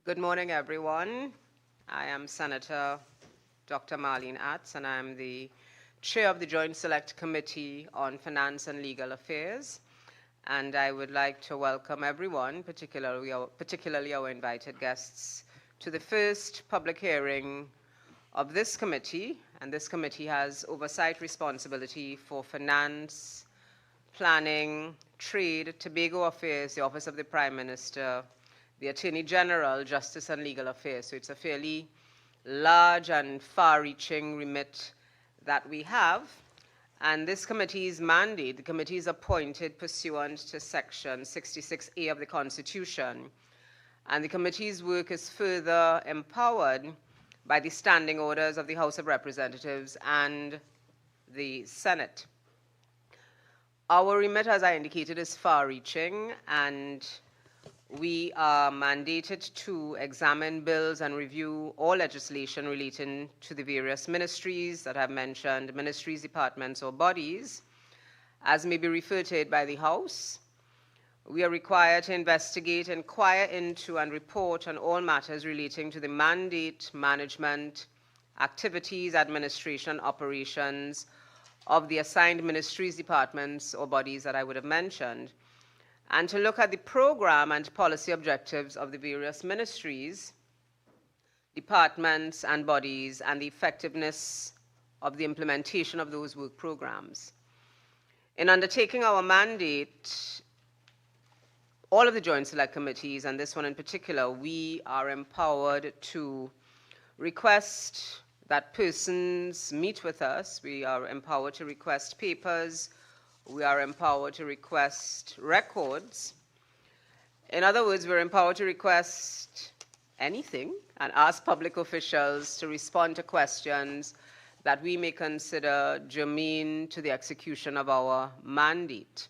Good morning, everyone. I am Senator Dr. Marlene Atz, and I'm the Chair of the Joint Select Committee on Finance and Legal Affairs. And I would like to welcome everyone, particularly our invited guests, to the first public hearing of this committee. And this committee has oversight responsibility for finance, planning, trade, Tobago affairs, the Office of the Prime Minister, the Attorney General, Justice and Legal Affairs. So it's a fairly large and far-reaching remit that we have. And this committee's mandate, the committee is appointed pursuant to Section 66A of the Constitution. And the committee's work is further empowered by the standing orders of the House of Representatives and the Senate. Our remit, as I indicated, is far-reaching, and we are mandated to examine bills and review all legislation relating to the various ministries that I've mentioned, ministries, departments, or bodies, as may be referred to by the House. We are required to investigate, inquire into, and report on all matters relating to the mandate, management, activities, administration, operations of the assigned ministries, departments, or bodies that I would have mentioned, and to look at the program and policy objectives of the various ministries, departments, and bodies, and the effectiveness of the implementation of those work programs. In undertaking our mandate, all of the Joint Select Committees, and this one in particular, we are empowered to request that persons meet with us. We are empowered to request papers. We are empowered to request records. In other words, we're empowered to request anything and ask public officials to respond to questions that we may consider germane to the execution of our mandate,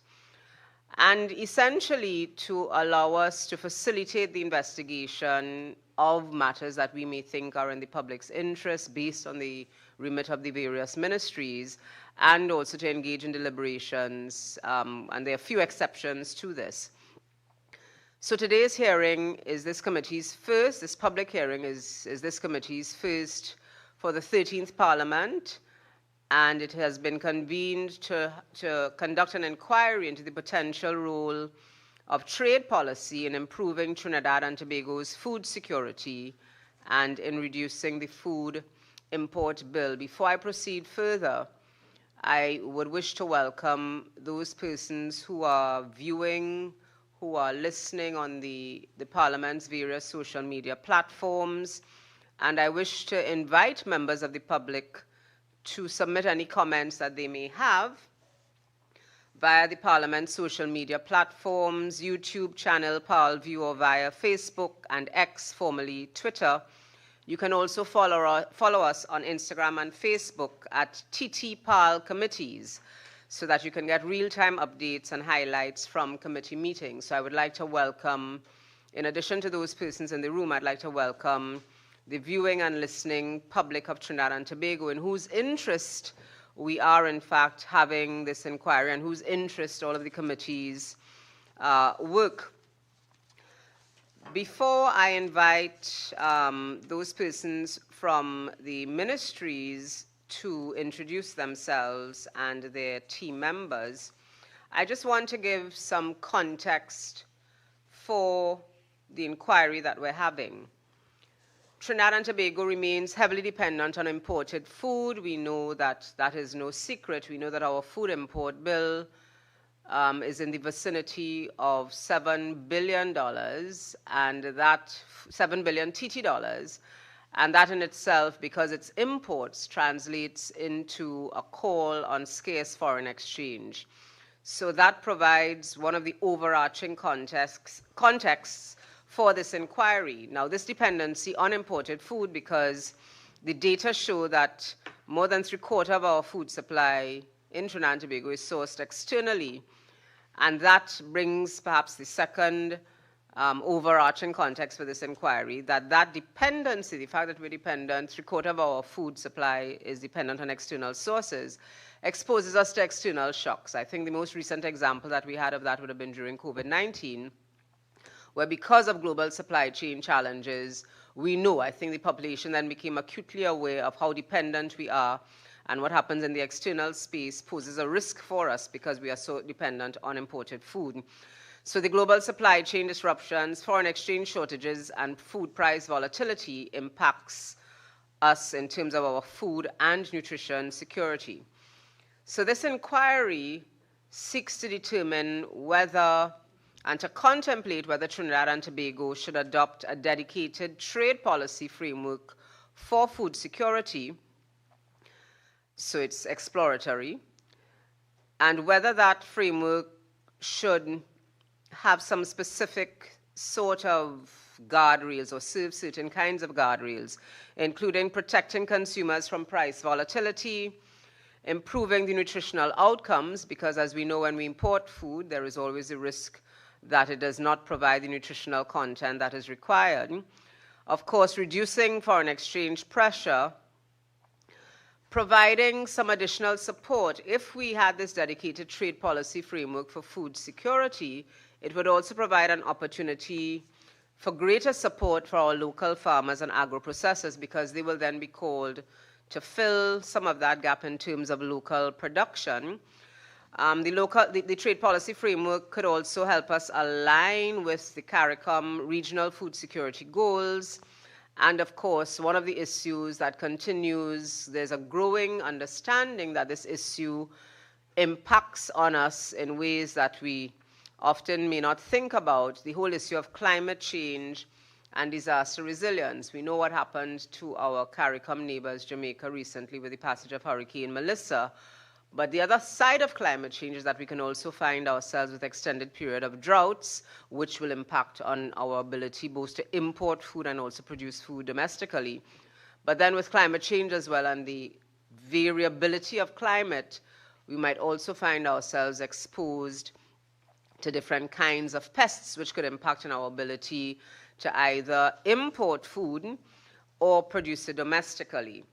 and essentially to allow us to facilitate the investigation of matters that we may think are in the public's interest based on the remit of the various ministries, and also to engage in deliberations, and there are a few exceptions to this. So today's hearing is this public hearing is this committee's first for the 13th Parliament, and it has been convened to conduct an inquiry into the potential role of trade policy in improving Trinidad and Tobago's food security and in reducing the food import bill. Before I proceed further, I would wish to welcome those persons who are viewing, who are listening on the Parliament's various social media platforms, and I wish to invite members of the public to submit any comments that they may have via the Parliament's social media platforms, YouTube channel ParlView, or via Facebook and X, formerly Twitter. You can also follow us on Instagram and Facebook at TT Committees, so that you can get real-time updates and highlights from committee meetings. So I would like to welcome, in addition to those persons in the room, I'd like to welcome the viewing and listening public of Trinidad and Tobago, in whose interest we are, in fact, having this inquiry, and whose interest all of the committees work. Before I invite those persons from the ministries to introduce themselves and their team members, I just want to give some context for the inquiry that we're having. Trinidad and Tobago remains heavily dependent on imported food. We know that that is no secret. We know that our food import bill is in the vicinity of $7 billion, and that 7 billion TT dollars, and that in itself, because it's imports, translates into a call on scarce foreign exchange. So that provides one of the overarching contexts for this inquiry. Now, this dependency on imported food, because the data show that more than 3/4 of our food supply in Trinidad and Tobago is sourced externally, and that brings perhaps the second overarching context for this inquiry, that dependency, the fact that we're dependent, 3/4 of our food supply is dependent on external sources, exposes us to external shocks. I think the most recent example that we had of that would have been during COVID-19, where because of global supply chain challenges, we know, I think the population then became acutely aware of how dependent we are, and what happens in the external space poses a risk for us because we are so dependent on imported food. So the global supply chain disruptions, foreign exchange shortages, and food price volatility impacts us in terms of our food and nutrition security. So this inquiry seeks to determine whether and to contemplate whether Trinidad and Tobago should adopt a dedicated trade policy framework for food security. So it's exploratory, and whether that framework should have some specific sort of guardrails or serve certain kinds of guardrails, including protecting consumers from price volatility, improving the nutritional outcomes, because as we know, when we import food, there is always a risk that it does not provide the nutritional content that is required. Of course, reducing foreign exchange pressure, providing some additional support. If we had this dedicated trade policy framework for food security, it would also provide an opportunity for greater support for our local farmers and agro-processors, because they will then be called to fill some of that gap in terms of local production. The trade policy framework could also help us align with the CARICOM regional food security goals. And of course, one of the issues that continues, there's a growing understanding that this issue impacts on us in ways that we often may not think about, the whole issue of climate change and disaster resilience. We know what happened to our CARICOM neighbors, Jamaica, recently with the passage of Hurricane Melissa. But the other side of climate change is that we can also find ourselves with extended period of droughts, which will impact on our ability both to import food and also produce food domestically. But then with climate change as well and the variability of climate, we might also find ourselves exposed to different kinds of pests, which could impact on our ability to either import food or produce it domestically.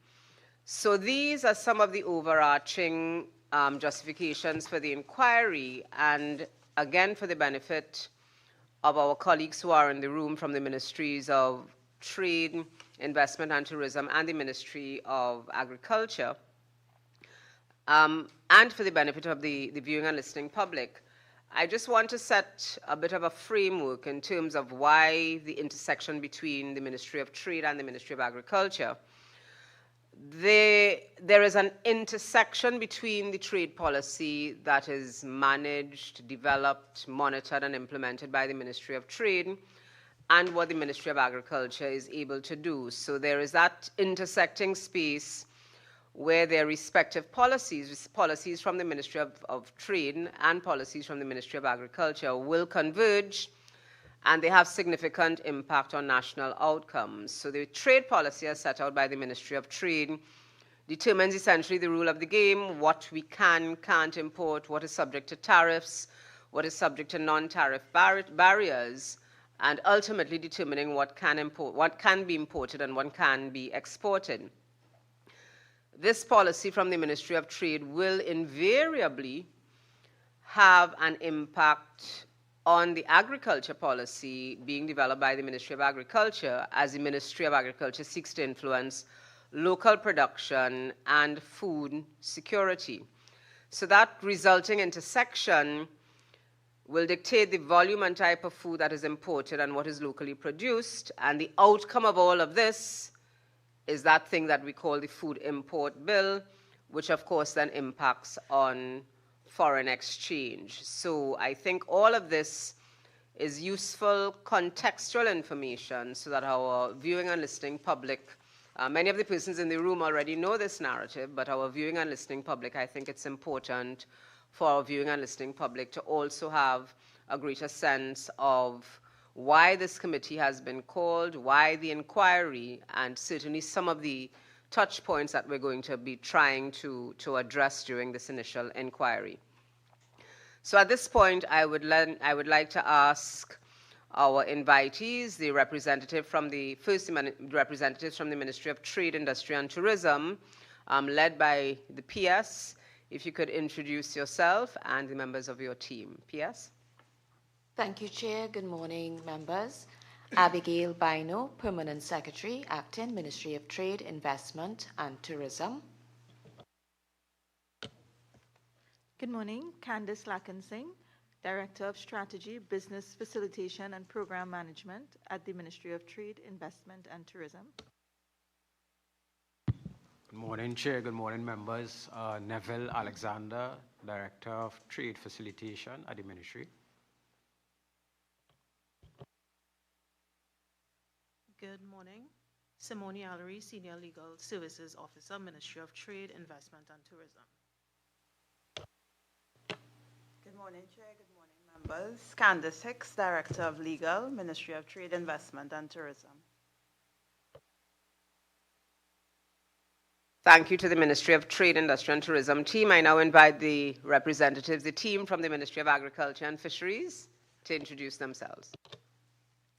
So these are some of the overarching justifications for the inquiry, and again, for the benefit of our colleagues who are in the room from the Ministries of Trade, Investment and Tourism and the Ministry of Agriculture, and for the benefit of the viewing and listening public, I just want to set a bit of a framework in terms of why the intersection between the Ministry of Trade and the Ministry of Agriculture. There is an intersection between the trade policy that is managed, developed, monitored, and implemented by the Ministry of Trade and what the Ministry of Agriculture is able to do. So there is that intersecting space where their respective policies from the Ministry of Trade and policies from the Ministry of Agriculture will converge, and they have significant impact on national outcomes. So the trade policy as set out by the Ministry of Trade determines essentially the rule of the game, what we can't import, what is subject to tariffs, what is subject to non-tariff barriers, and ultimately determining what can be imported and what can be exported. This policy from the Ministry of Trade will invariably have an impact on the agriculture policy being developed by the Ministry of Agriculture, as the Ministry of Agriculture seeks to influence local production and food security. So that resulting intersection will dictate the volume and type of food that is imported and what is locally produced, and the outcome of all of this is that thing that we call the Food Import Bill, which of course then impacts on foreign exchange. So I think all of this is useful contextual information so that our viewing and listening public, many of the persons in the room already know this narrative, but our viewing and listening public, I think it's important for our viewing and listening public to also have a greater sense of why this committee has been called, why the inquiry, and certainly some of the touch points that we're going to be trying to address during this initial inquiry. So at this point, I would like to ask our invitees, the representative from the representatives from the Ministry of Trade, Industry and Tourism, led by the PS, if you could introduce yourself and the members of your team. PS? Thank you, Chair. Good morning, members. Abigail Bino, Permanent Secretary, Acting Ministry of Trade, Investment and Tourism. Good morning. Candice Lackensing, Director of Strategy, Business Facilitation and Program Management at the Ministry of Trade, Investment and Tourism. Good morning, Chair. Good morning, members. Neville Alexander, Director of Trade Facilitation at the Ministry. Good morning. Mohammed-Ali, Senior Legal Services Officer, Ministry of Trade, Investment and Tourism. Good morning, Chair. Good morning, members. Candice Hicks, Director of Legal, Ministry of Trade, Investment and Tourism. Thank you to the Ministry of Trade, Industry and Tourism team. I now invite the representatives, the team from the Ministry of Agriculture and Fisheries, to introduce themselves.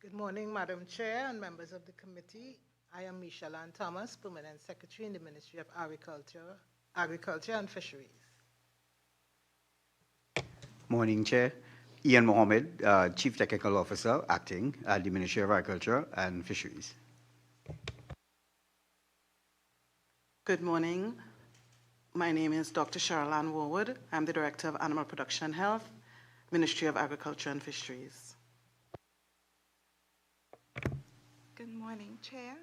Good morning, Madam Chair and members of the committee. I am Michelle-Ann Thomas, Permanent Secretary in the Ministry of Agriculture and Fisheries. Morning, Chair. Ian Mohammed, Chief Technical Officer, Acting at the Ministry of Agriculture and Fisheries. Good morning. My name is Dr. Cheryl-Ann Warwood. I'm the Director of Animal Production and Health, Ministry of Agriculture and Fisheries. Good morning, Chair.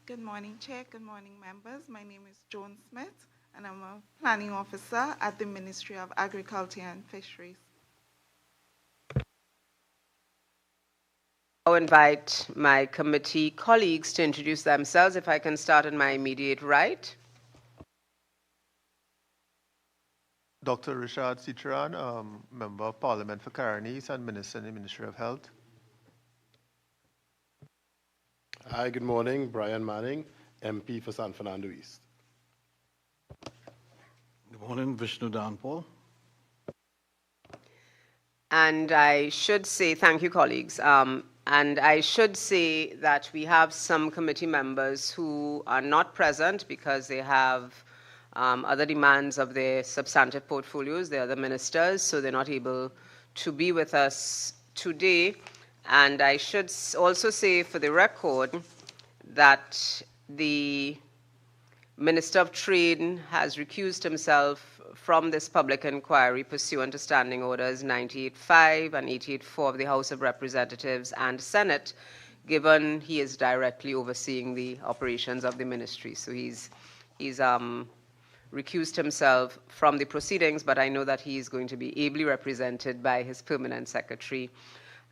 Good morning, Chair. Good morning, members. My name is Joan Smith, and I'm a Planning Officer at the Ministry of Agriculture and Fisheries. I'll invite my committee colleagues to introduce themselves. If I can start on my immediate right. Dr. Rishad Sitran, Member of Parliament for Cairns and Minister in the Ministry of Health. Hi, good morning. Brian Manning, MP for San Fernando East. Good morning, Vishnu Danpal. And I should say, thank you, colleagues. And I should say that we have some committee members who are not present because they have other demands of their substantive portfolios. They are the ministers, so they're not able to be with us today. And I should also say for the record that the Minister of Trade has recused himself from this public inquiry pursuant to Standing Orders 98.5 and 88.4 of the House of Representatives and Senate, given he is directly overseeing the operations of the ministry. So he's recused himself from the proceedings, but I know that he is going to be ably represented by his permanent secretary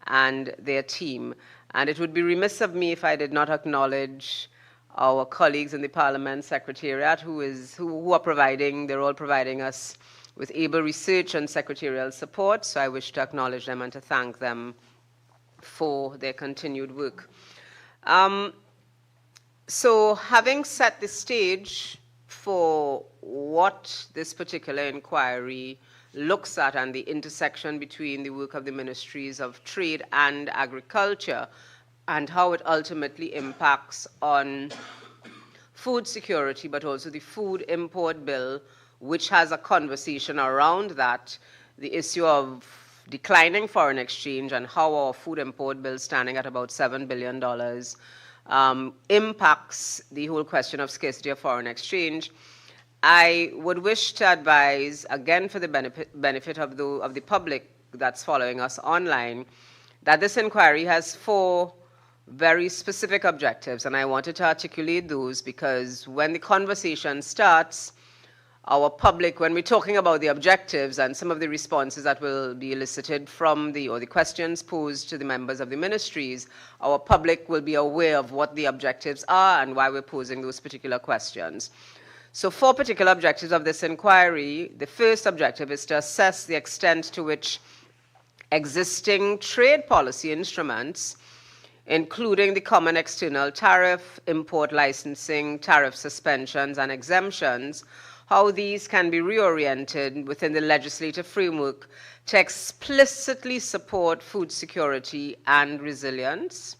and their team. And it would be remiss of me if I did not acknowledge our colleagues in the Parliament Secretariat who are providing, they're all providing us with able research and secretarial support. So I wish to acknowledge them and to thank them for their continued work. So having set the stage for what this particular inquiry looks at and the intersection between the work of the Ministries of Trade and Agriculture and how it ultimately impacts on food security, but also the food import bill, which has a conversation around that, the issue of declining foreign exchange and how our food import bill, standing at about $7 billion, impacts the whole question of scarcity of foreign exchange. I would wish to advise, again for the benefit of the public that's following us online, that this inquiry has 4 very specific objectives, and I wanted to articulate those because when the conversation starts, our public, when we're talking about the objectives and some of the responses that will be elicited from the questions posed to the members of the ministries, our public will be aware of what the objectives are and why we're posing those particular questions. So 4 particular objectives of this inquiry. The first objective is to assess the extent to which existing trade policy instruments, including the common external tariff, import licensing, tariff suspensions and exemptions, how these can be reoriented within the legislative framework to explicitly support food security and resilience.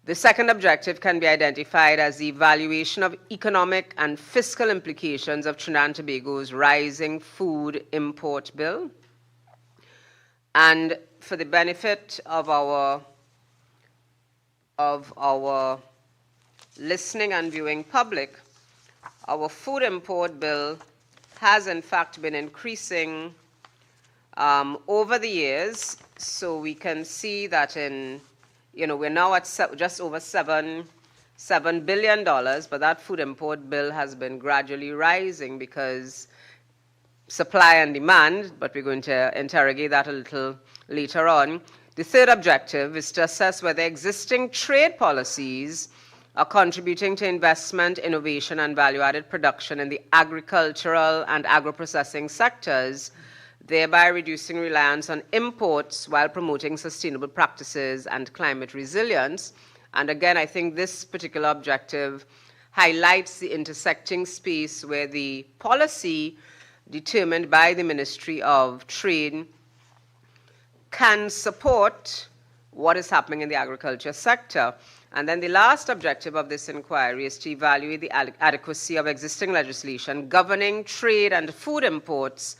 The second objective can be identified as the evaluation of economic and fiscal implications of Trinidad and Tobago's rising food import bill. And for the benefit of our listening and viewing public, our food import bill has in fact been increasing over the years. So we can see that we're now at just over $7 billion, but that food import bill has been gradually rising because supply and demand, but we're going to interrogate that a little later on. The third objective is to assess whether existing trade policies are contributing to investment, innovation, and value-added production in the agricultural and agro-processing sectors, thereby reducing reliance on imports while promoting sustainable practices and climate resilience. And again, I think this particular objective highlights the intersecting space where the policy determined by the Ministry of Trade can support what is happening in the agriculture sector. And then the last objective of this inquiry is to evaluate the adequacy of existing legislation governing trade and food imports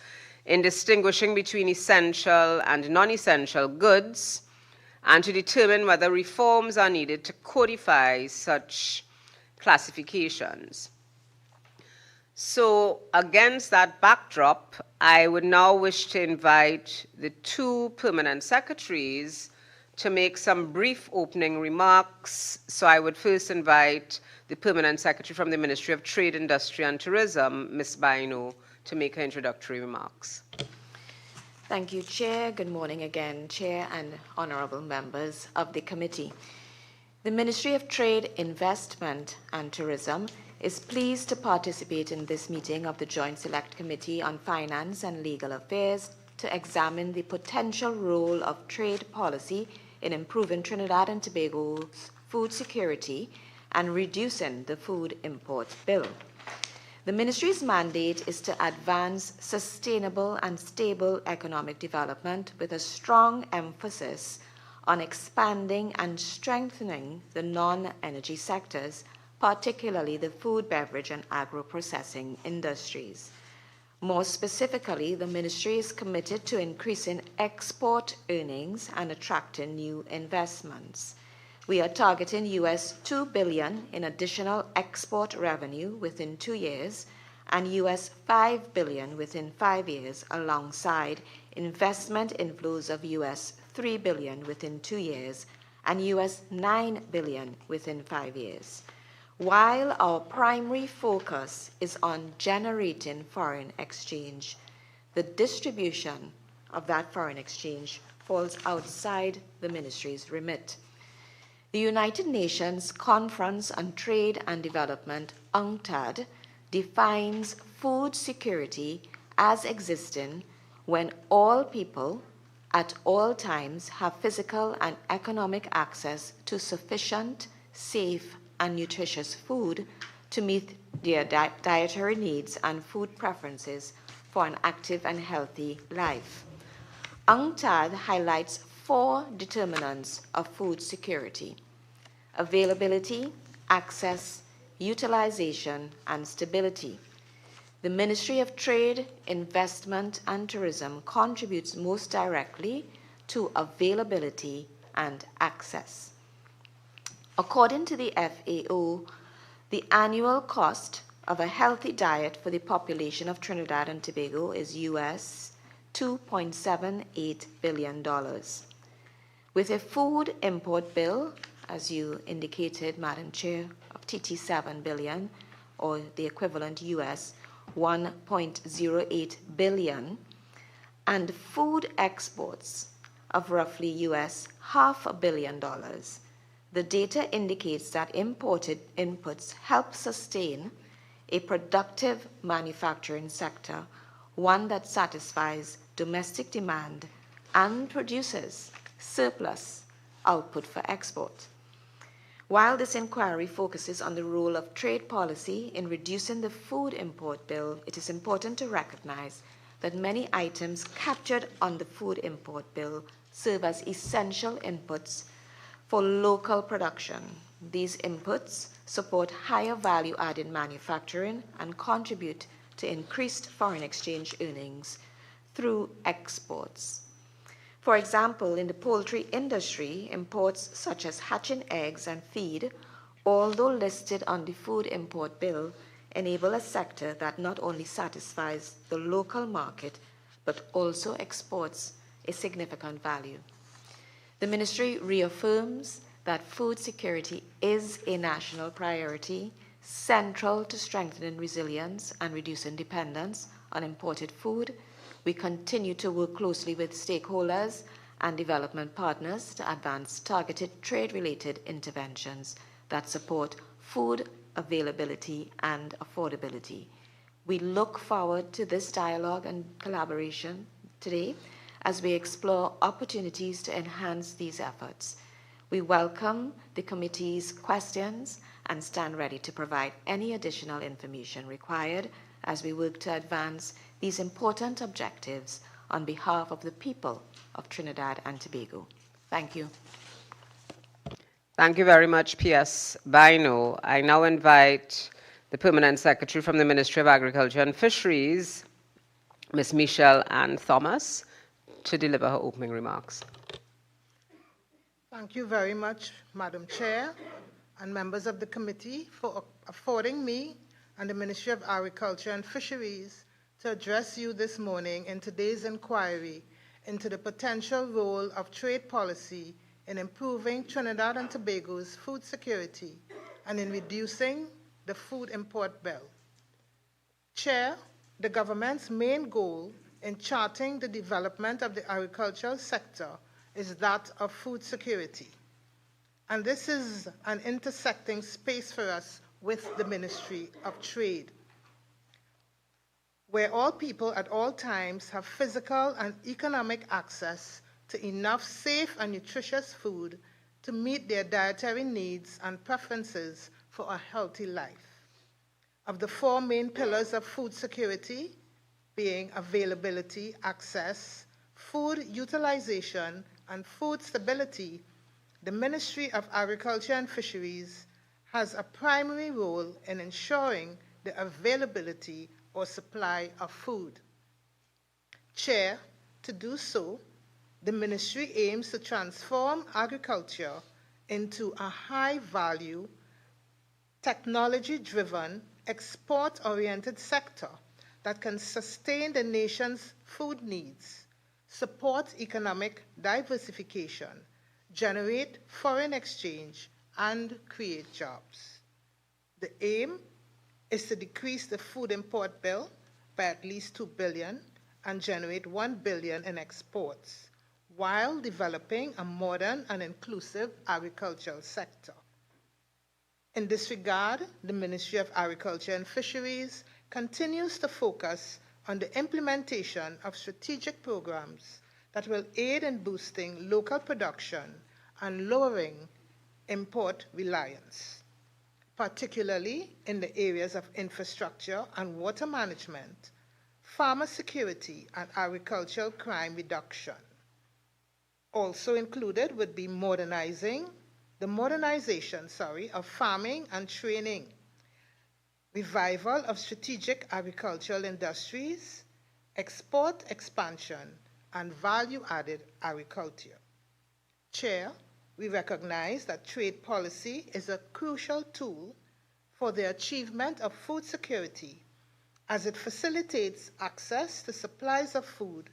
in distinguishing between essential and non-essential goods, and to determine whether reforms are needed to codify such classifications. So against that backdrop, I would now wish to invite the two permanent secretaries to make some brief opening remarks. So I would first invite the permanent secretary from the Ministry of Trade, Industry and Tourism, Ms. Baino, to make her introductory remarks. Thank you, Chair. Good morning again, Chair and honorable members of the committee. The Ministry of Trade, Investment and Tourism is pleased to participate in this meeting of the Joint Select Committee on Finance and Legal Affairs to examine the potential role of trade policy in improving Trinidad and Tobago's food security and reducing the food import bill. The Ministry's mandate is to advance sustainable and stable economic development with a strong emphasis on expanding and strengthening the non-energy sectors, particularly the food, beverage, and agro-processing industries. More specifically, the Ministry is committed to increasing export earnings and attracting new investments. We are targeting US $2 billion in additional export revenue within 2 years and US $5 billion within 5 years, alongside investment inflows of US $3 billion within 2 years and US $9 billion within 5 years. While our primary focus is on generating foreign exchange, the distribution of that foreign exchange falls outside the Ministry's remit. The United Nations Conference on Trade and Development, UNCTAD, defines food security as existing when all people at all times have physical and economic access to sufficient, safe, and nutritious food to meet their dietary needs and food preferences for an active and healthy life. UNCTAD highlights 4 determinants of food security: availability, access, utilization, and stability. The Ministry of Trade, Investment, and Tourism contributes most directly to availability and access. According to the FAO, the annual cost of a healthy diet for the population of Trinidad and Tobago is US $2.78 billion. With a food import bill, as you indicated, Madam Chair, of $7 billion, or the equivalent US $1.08 billion, and food exports of roughly US $500 million, the data indicates that imported inputs help sustain a productive manufacturing sector, one that satisfies domestic demand and produces surplus output for export. While this inquiry focuses on the role of trade policy in reducing the food import bill, it is important to recognize that many items captured on the food import bill serve as essential inputs for local production. These inputs support higher value-added manufacturing and contribute to increased foreign exchange earnings through exports. For example, in the poultry industry, imports such as hatching eggs and feed, although listed on the food import bill, enable a sector that not only satisfies the local market, but also exports a significant value. The Ministry reaffirms that food security is a national priority, central to strengthening resilience and reducing dependence on imported food. We continue to work closely with stakeholders and development partners to advance targeted trade-related interventions that support food availability and affordability. We look forward to this dialogue and collaboration today as we explore opportunities to enhance these efforts. We welcome the committee's questions and stand ready to provide any additional information required as we work to advance these important objectives on behalf of the people of Trinidad and Tobago. Thank you. Thank you very much, P.S. Bino. I now invite the Permanent Secretary from the Ministry of Agriculture and Fisheries, Ms. Michelle-Ann Thomas, to deliver her opening remarks. Thank you very much, Madam Chair and members of the committee, for affording me and the Ministry of Agriculture and Fisheries to address you this morning in today's inquiry into the potential role of trade policy in improving Trinidad and Tobago's food security and in reducing the food import bill. Chair, the government's main goal in charting the development of the agricultural sector is that of food security. And this is an intersecting space for us with the Ministry of Trade, where all people at all times have physical and economic access to enough safe and nutritious food to meet their dietary needs and preferences for a healthy life. Of the four main pillars of food security, being availability, access, food utilization, and food stability, the Ministry of Agriculture and Fisheries has a primary role in ensuring the availability or supply of food. Chair, to do so, the Ministry aims to transform agriculture into a high-value, technology-driven, export-oriented sector that can sustain the nation's food needs, support economic diversification, generate foreign exchange, and create jobs. The aim is to decrease the food import bill by at least $2 billion and generate $1 billion in exports, while developing a modern and inclusive agricultural sector. In this regard, the Ministry of Agriculture and Fisheries continues to focus on the implementation of strategic programs that will aid in boosting local production and lowering import reliance, particularly in the areas of infrastructure and water management, farmer security, and agricultural crime reduction. Also included would be the modernization of farming and training, revival of strategic agricultural industries, export expansion, and value-added agriculture. Chair, we recognize that trade policy is a crucial tool for the achievement of food security as it facilitates access to supplies of food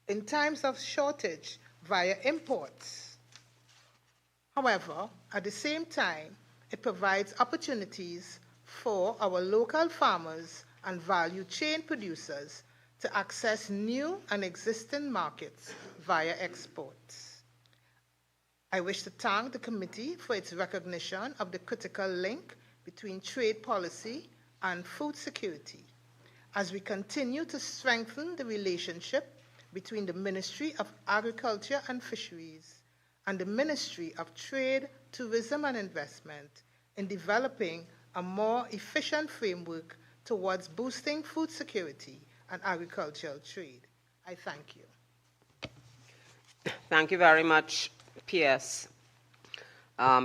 in times of shortage via imports. However, at the same time, it provides opportunities for our local farmers and value chain producers to access new and existing markets via exports. I wish to thank the committee for its recognition of the critical link between trade policy and food security as we continue to strengthen the relationship between the Ministry of Agriculture and Fisheries and the Ministry of Trade, Tourism and Investment in developing a more efficient framework towards boosting food security and agricultural trade. I thank you. Thank you very much, P.S.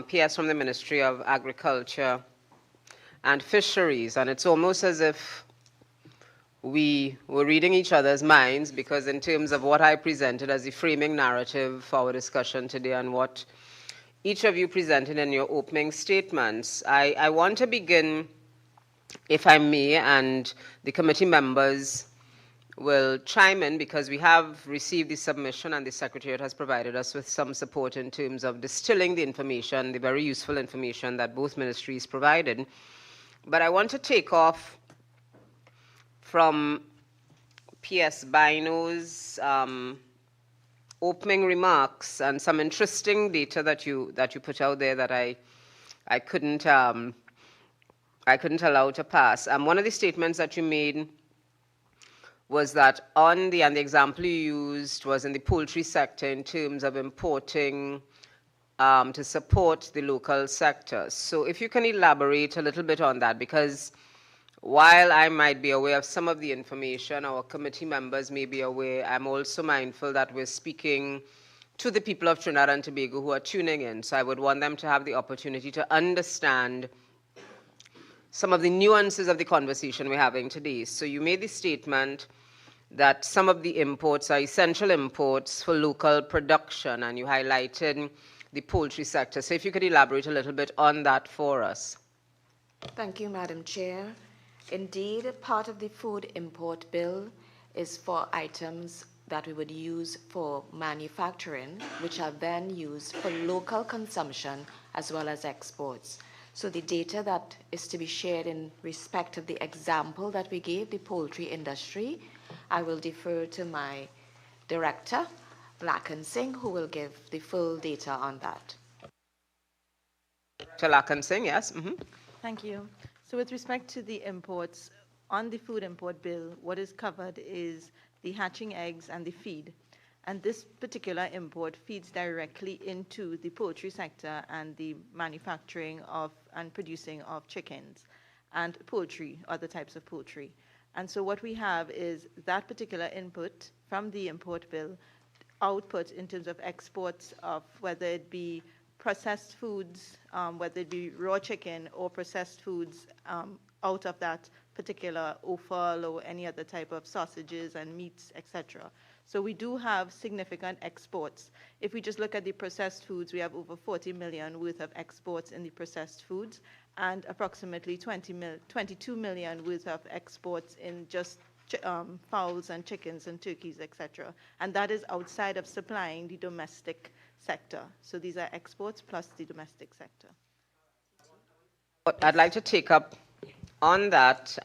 P.S. from the Ministry of Agriculture and Fisheries. And it's almost as if we were reading each other's minds, because in terms of what I presented as the framing narrative for our discussion today and what each of you presented in your opening statements, I want to begin, if I may, and the committee members will chime in, because we have received the submission and the Secretariat has provided us with some support in terms of distilling the information, the very useful information that both ministries provided. But I want to take off from PS Bino's opening remarks and some interesting data that you put out there that I couldn't allow to pass. One of the statements that you made was that and the example you used was in the poultry sector in terms of importing to support the local sector. So if you can elaborate a little bit on that, because while I might be aware of some of the information, our committee members may be aware, I'm also mindful that we're speaking to the people of Trinidad and Tobago who are tuning in. So I would want them to have the opportunity to understand some of the nuances of the conversation we're having today. So you made the statement that some of the imports are essential imports for local production, and you highlighted the poultry sector. So if you could elaborate a little bit on that for us. Thank you, Madam Chair. Indeed, part of the food import bill is for items that we would use for manufacturing, which are then used for local consumption as well as exports. So the data that is to be shared in respect of the example that we gave, the poultry industry, I will defer to my director, Lakan Singh, who will give the full data on that. To Lakan Singh, yes. Mm-hmm. Thank you. So with respect to the imports, on the food import bill, what is covered is the hatching eggs and the feed. And this particular import feeds directly into the poultry sector and the manufacturing of and producing of chickens and poultry, other types of poultry. And so what we have is that particular input from the import bill, output in terms of exports of whether it be processed foods, whether it be raw chicken or processed foods out of that particular offal or any other type of sausages and meats, etc. So we do have significant exports. If we just look at the processed foods, we have over 40 million worth of exports in the processed foods and approximately 22 million worth of exports in just fowls and chickens and turkeys, etc. And that is outside of supplying the domestic sector. So these are exports plus the domestic sector. I'd like to take up on that,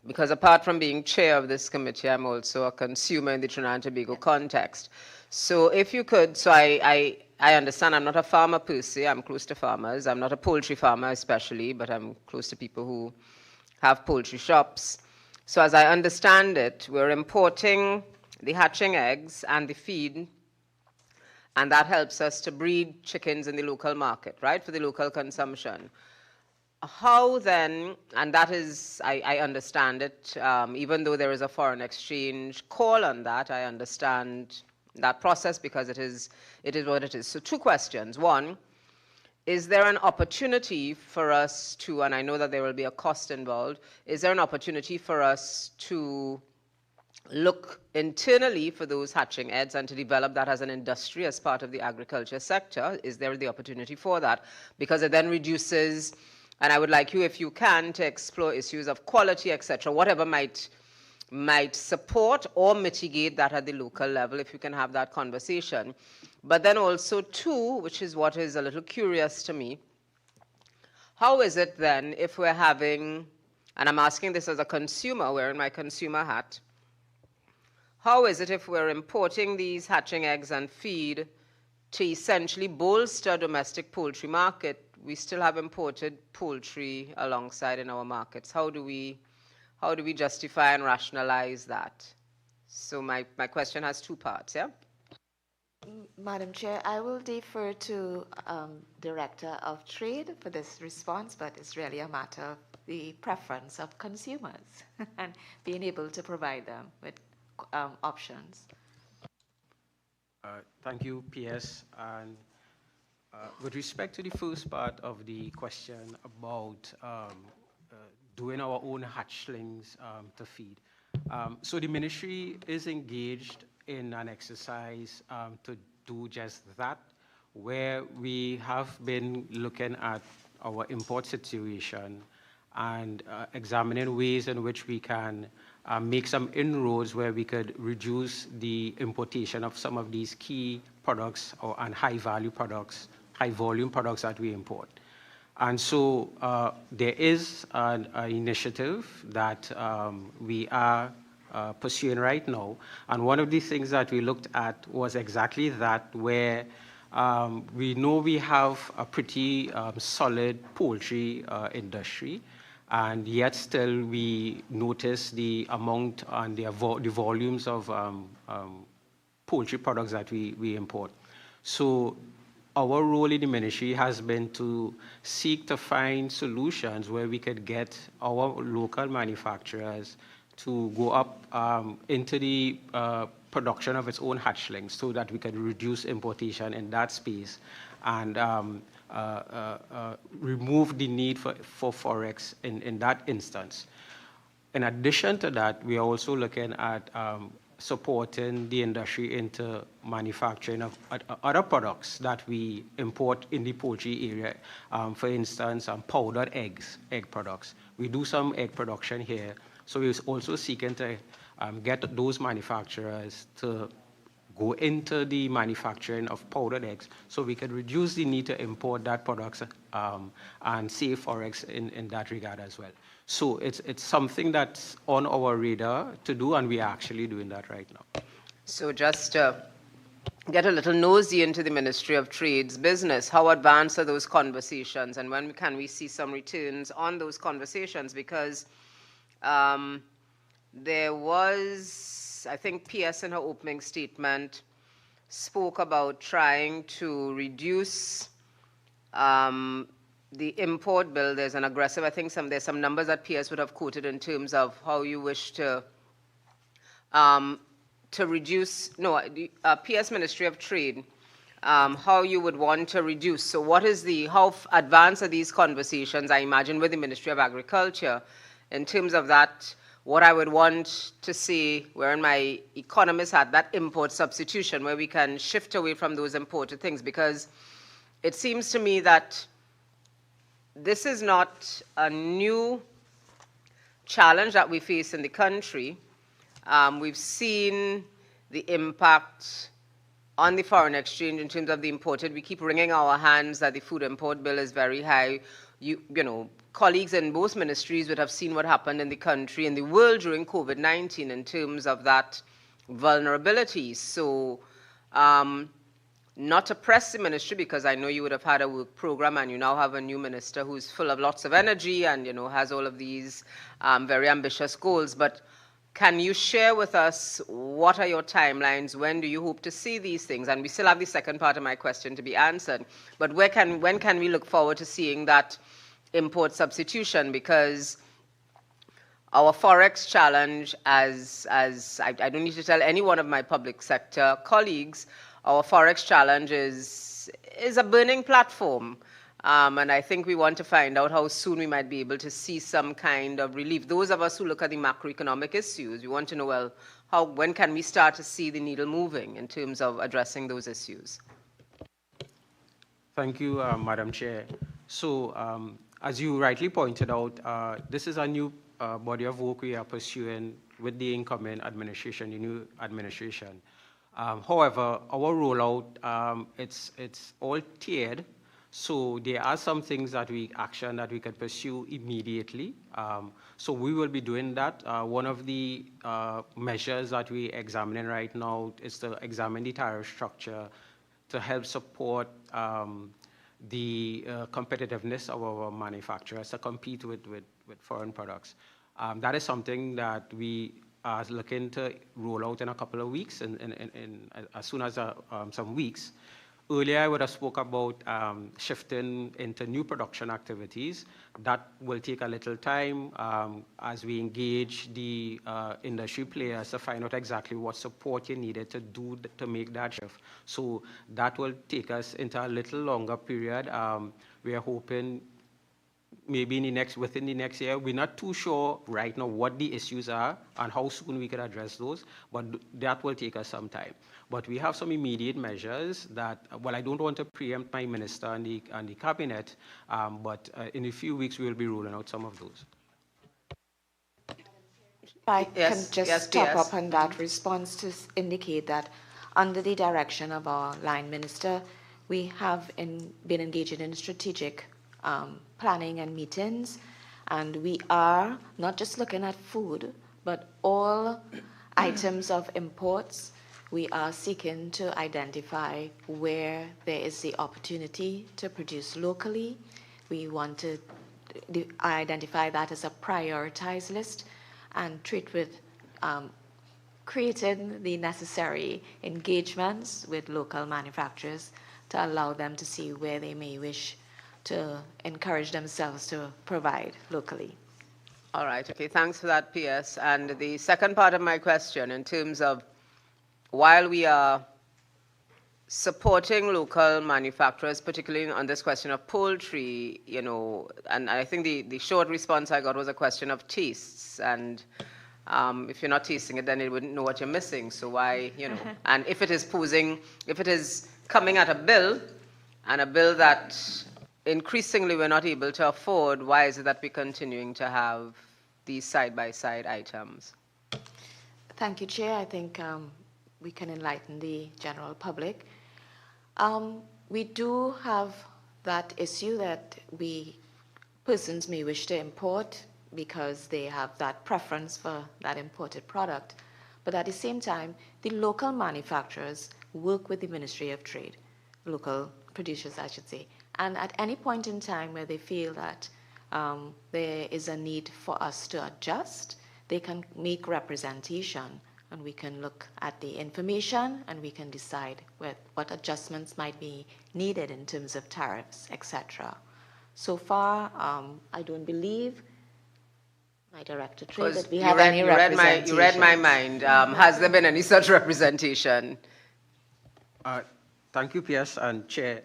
because apart from being chair of this committee, I'm also a consumer in the Trinidad and Tobago context. So if you could, so I understand I'm not a farmer per se, I'm close to farmers. I'm not a poultry farmer especially, but I'm close to people who have poultry shops. So as I understand it, we're importing the hatching eggs and the feed, and that helps us to breed chickens in the local market, right, for the local consumption. How then, and that is, I understand it, even though there is a foreign exchange call on that, I understand that process because it is what it is. So two questions. One, is there an opportunity for us to, and I know that there will be a cost involved, is there an opportunity for us to look internally for those hatching eggs and to develop that as an industry as part of the agriculture sector? Is there the opportunity for that? Because it then reduces, and I would like you, if you can, to explore issues of quality, etc., whatever might support or mitigate that at the local level, if you can have that conversation. But then also, two, which is what is a little curious to me, how is it then if we're having, and I'm asking this as a consumer, wearing my consumer hat, how is it if we're importing these hatching eggs and feed to essentially bolster domestic poultry market, we still have imported poultry alongside in our markets? How do we justify and rationalize that? So my question has two parts, yeah? Madam Chair, I will defer to Director of Trade for this response, but it's really a matter of the preference of consumers and being able to provide them with options. Thank you, PS. And with respect to the first part of the question about doing our own hatchlings to feed. So the ministry is engaged in an exercise to do just that, where we have been looking at our import situation and examining ways in which we can make some inroads where we could reduce the importation of some of these key products and high-value products, high-volume products that we import. And so there is an initiative that we are pursuing right now. And one of the things that we looked at was exactly that, where we know we have a pretty solid poultry industry, and yet still we notice the amount and the volumes of poultry products that we import. So our role in the ministry has been to seek to find solutions where we could get our local manufacturers to go up into the production of its own hatchlings so that we could reduce importation in that space and remove the need for Forex in that instance. In addition to that, we are also looking at supporting the industry into manufacturing of other products that we import in the poultry area. For instance, powdered egg products. We do some egg production here, so we're also seeking to get those manufacturers to go into the manufacturing of powdered eggs so we can reduce the need to import that products and save Forex in that regard as well. So it's something that's on our radar to do, and we are actually doing that right now. So just get a little nosy into the Ministry of Trade's business. How advanced are those conversations, and when can we see some returns on those conversations? Because there was, I think PS in her opening statement spoke about trying to reduce the import bill. There's an aggressive, I think there's some numbers that PS would have quoted in terms of how you wish to reduce, PS Ministry of Trade, how you would want to reduce. So what is how advanced are these conversations, I imagine, with the Ministry of Agriculture in terms of that? What I would want to see, wearing my economist hat, that import substitution, where we can shift away from those imported things, because it seems to me that this is not a new challenge that we face in the country. We've seen the impact on the foreign exchange in terms of the imported. We keep wringing our hands that the food import bill is very high. You know, colleagues in both ministries would have seen what happened in the country, in the world during COVID-19 in terms of that vulnerability. So not to press the ministry, because I know you would have had a work program and you now have a new minister who's full of lots of energy and, has all of these very ambitious goals. But can you share with us what are your timelines? When do you hope to see these things? And we still have the second part of my question to be answered. But when can we look forward to seeing that import substitution? Because our Forex challenge, as I don't need to tell any one of my public sector colleagues, our Forex challenge is a burning platform. And I think we want to find out how soon we might be able to see some kind of relief. Those of us who look at the macroeconomic issues, we want to know, well, when can we start to see the needle moving in terms of addressing those issues? Thank you, Madam Chair. So, as you rightly pointed out, this is a new body of work we are pursuing with the incoming administration, the new administration. However, our rollout, it's all tiered. So there are some things that we can pursue immediately. So we will be doing that. One of the measures that we're examining right now is to examine the tariff structure to help support the competitiveness of our manufacturers to compete with foreign products. That is something that we are looking to roll out in a couple of weeks, as soon as some weeks. Earlier, I would have spoke about shifting into new production activities. That will take a little time as we engage the industry players to find out exactly what support you needed to do to make that shift. So that will take us into a little longer period. We are hoping maybe within the next year. We're not too sure right now what the issues are and how soon we can address those, but that will take us some time. But we have some immediate measures that, well, I don't want to preempt my minister and the cabinet, but in a few weeks we'll be rolling out some of those. If I Yes, can just yes, top PS. up on that response to indicate that under the direction of our line minister, we have been engaging in strategic planning and meetings, and we are not just looking at food, but all items of imports. We are seeking to identify where there is the opportunity to produce locally. We want to identify that as a prioritized list and treat with creating the necessary engagements with local manufacturers to allow them to see where they may wish to encourage themselves to provide locally. All right, okay, thanks for that, PS. And the second part of my question, in terms of while we are supporting local manufacturers, particularly on this question of poultry, you know, and I think the short response I got was a question of tastes. And if you're not tasting it, then it wouldn't know what you're missing. So why, you know, and if it is coming at a bill, and a bill that increasingly we're not able to afford, why is it that we're continuing to have these side-by-side items? Thank you, Chair. I think we can enlighten the general public. We do have that issue that persons may wish to import because they have that preference for that imported product. But at the same time, the local manufacturers work with the Ministry of Trade, local producers, I should say. And at any point in time where they feel that there is a need for us to adjust, they can make representation, and we can look at the information and we can decide what adjustments might be needed in terms of tariffs, etc. So far, I don't believe, my Director of Trade, that we have any representation. You read my mind. Has there been any such representation? Thank you, PS and Chair.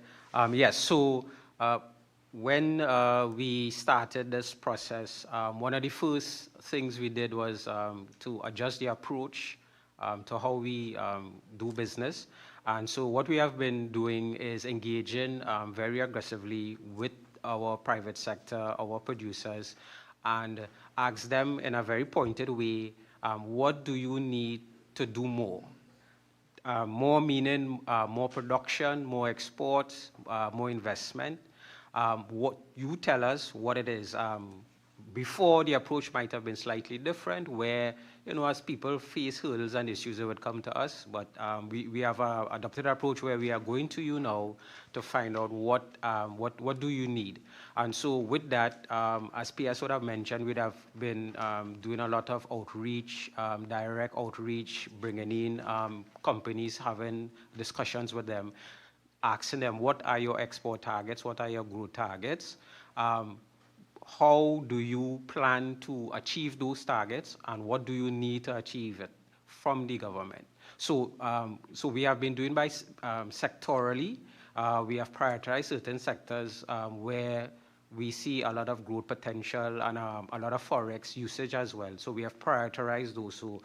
Yes, so when we started this process, one of the first things we did was to adjust the approach to how we do business. And so what we have been doing is engaging very aggressively with our private sector, our producers, and ask them in a very pointed way, what do you need to do more? More meaning more production, more exports, more investment. What you tell us what it is. Before, the approach might have been slightly different, where, you know, as people face hurdles and issues, they would come to us. But we have adopted an approach where we are going to you now to find out what do you need. And so with that, as PS would have mentioned, we'd have been doing a lot of outreach, direct outreach, bringing in companies, having discussions with them, asking them, what are your export targets? What are your growth targets? How do you plan to achieve those targets, and what do you need to achieve it from the government? So, so we have been doing by sectorally. We have prioritized certain sectors where we see a lot of growth potential and a lot of forex usage as well. So we have prioritized those. So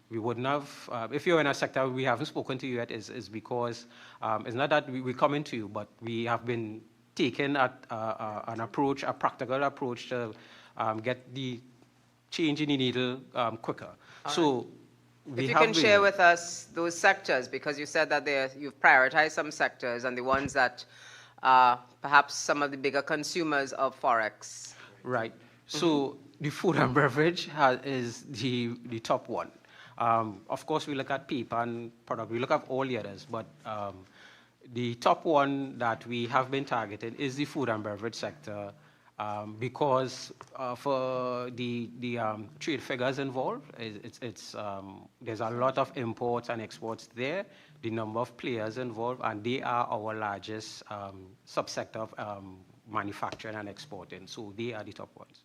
we wouldn't have, if you're in a sector we haven't spoken to you yet, is because it's not that we're coming to you, but we have been taking an approach, a practical approach to get the change in the needle quicker. So if you can share with us those sectors, because you said that you've prioritized some sectors and the ones that perhaps some of the bigger consumers of forex. Right. So the food and beverage is the top one. Of course, we look at paper and product. We look at all the others, but the top one that we have been targeting is the food and beverage sector because for the trade figures involved, there's a lot of imports and exports there, the number of players involved, and they are our largest subsector of manufacturing and exporting. So they are the top ones.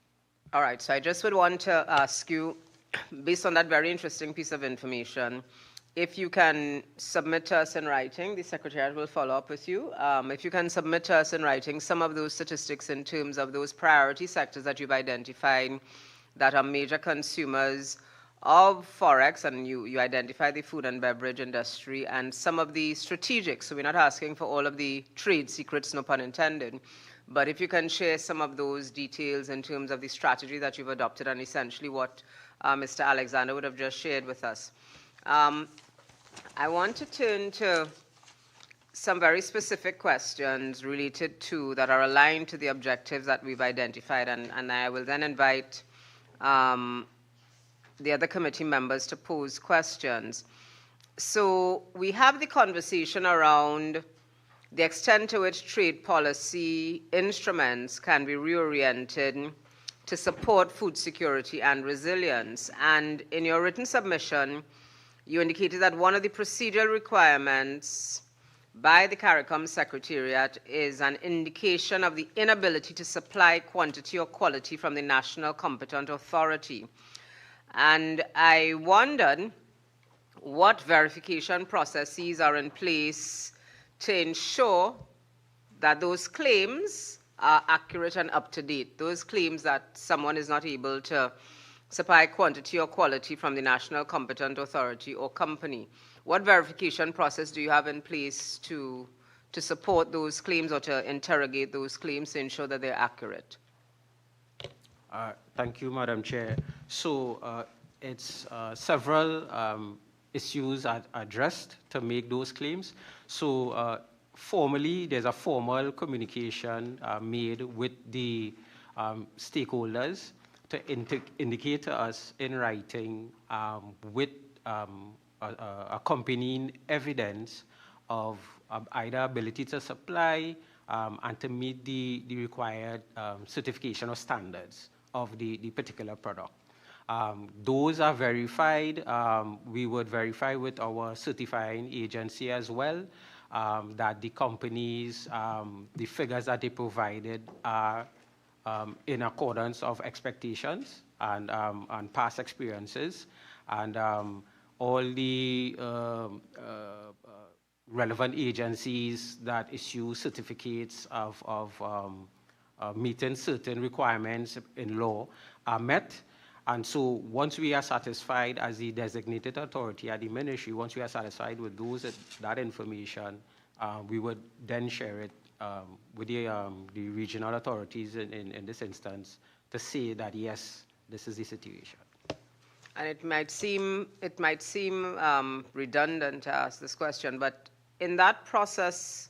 All right, so I just would want to ask you, based on that very interesting piece of information, if you can submit to us in writing, the Secretariat will follow up with you. If you can submit to us in writing some of those statistics in terms of those priority sectors that you've identified that are major consumers of Forex, and you identify the food and beverage industry and some of the strategic, so we're not asking for all of the trade secrets, no pun intended, but if you can share some of those details in terms of the strategy that you've adopted and essentially what Mr. Alexander would have just shared with us. I want to turn to some very specific questions related to, that are aligned to the objectives that we've identified, and I will then invite the other committee members to pose questions. So we have the conversation around the extent to which trade policy instruments can be reoriented to support food security and resilience. And in your written submission, you indicated that one of the procedural requirements by the CARICOM Secretariat is an indication of the inability to supply quantity or quality from the national competent authority. And I wondered what verification processes are in place to ensure that those claims are accurate and up to date, those claims that someone is not able to supply quantity or quality from the national competent authority or company. What verification process do you have in place to support those claims or to interrogate those claims to ensure that they're accurate? Thank you, Madam Chair. So it's several issues are addressed to make those claims. So formally, there's a formal communication made with the stakeholders to indicate to us in writing with accompanying evidence of either ability to supply and to meet the required certification or standards of the particular product. Those are verified. We would verify with our certifying agency as well that the companies, the figures that they provided are in accordance of expectations and past experiences, and all the relevant agencies that issue certificates of meeting certain requirements in law are met. And so once we are satisfied as the designated authority at the ministry, once we are satisfied with that information, we would then share it with the regional authorities in this instance to say that, yes, this is the situation. And it might seem redundant to ask this question, but in that process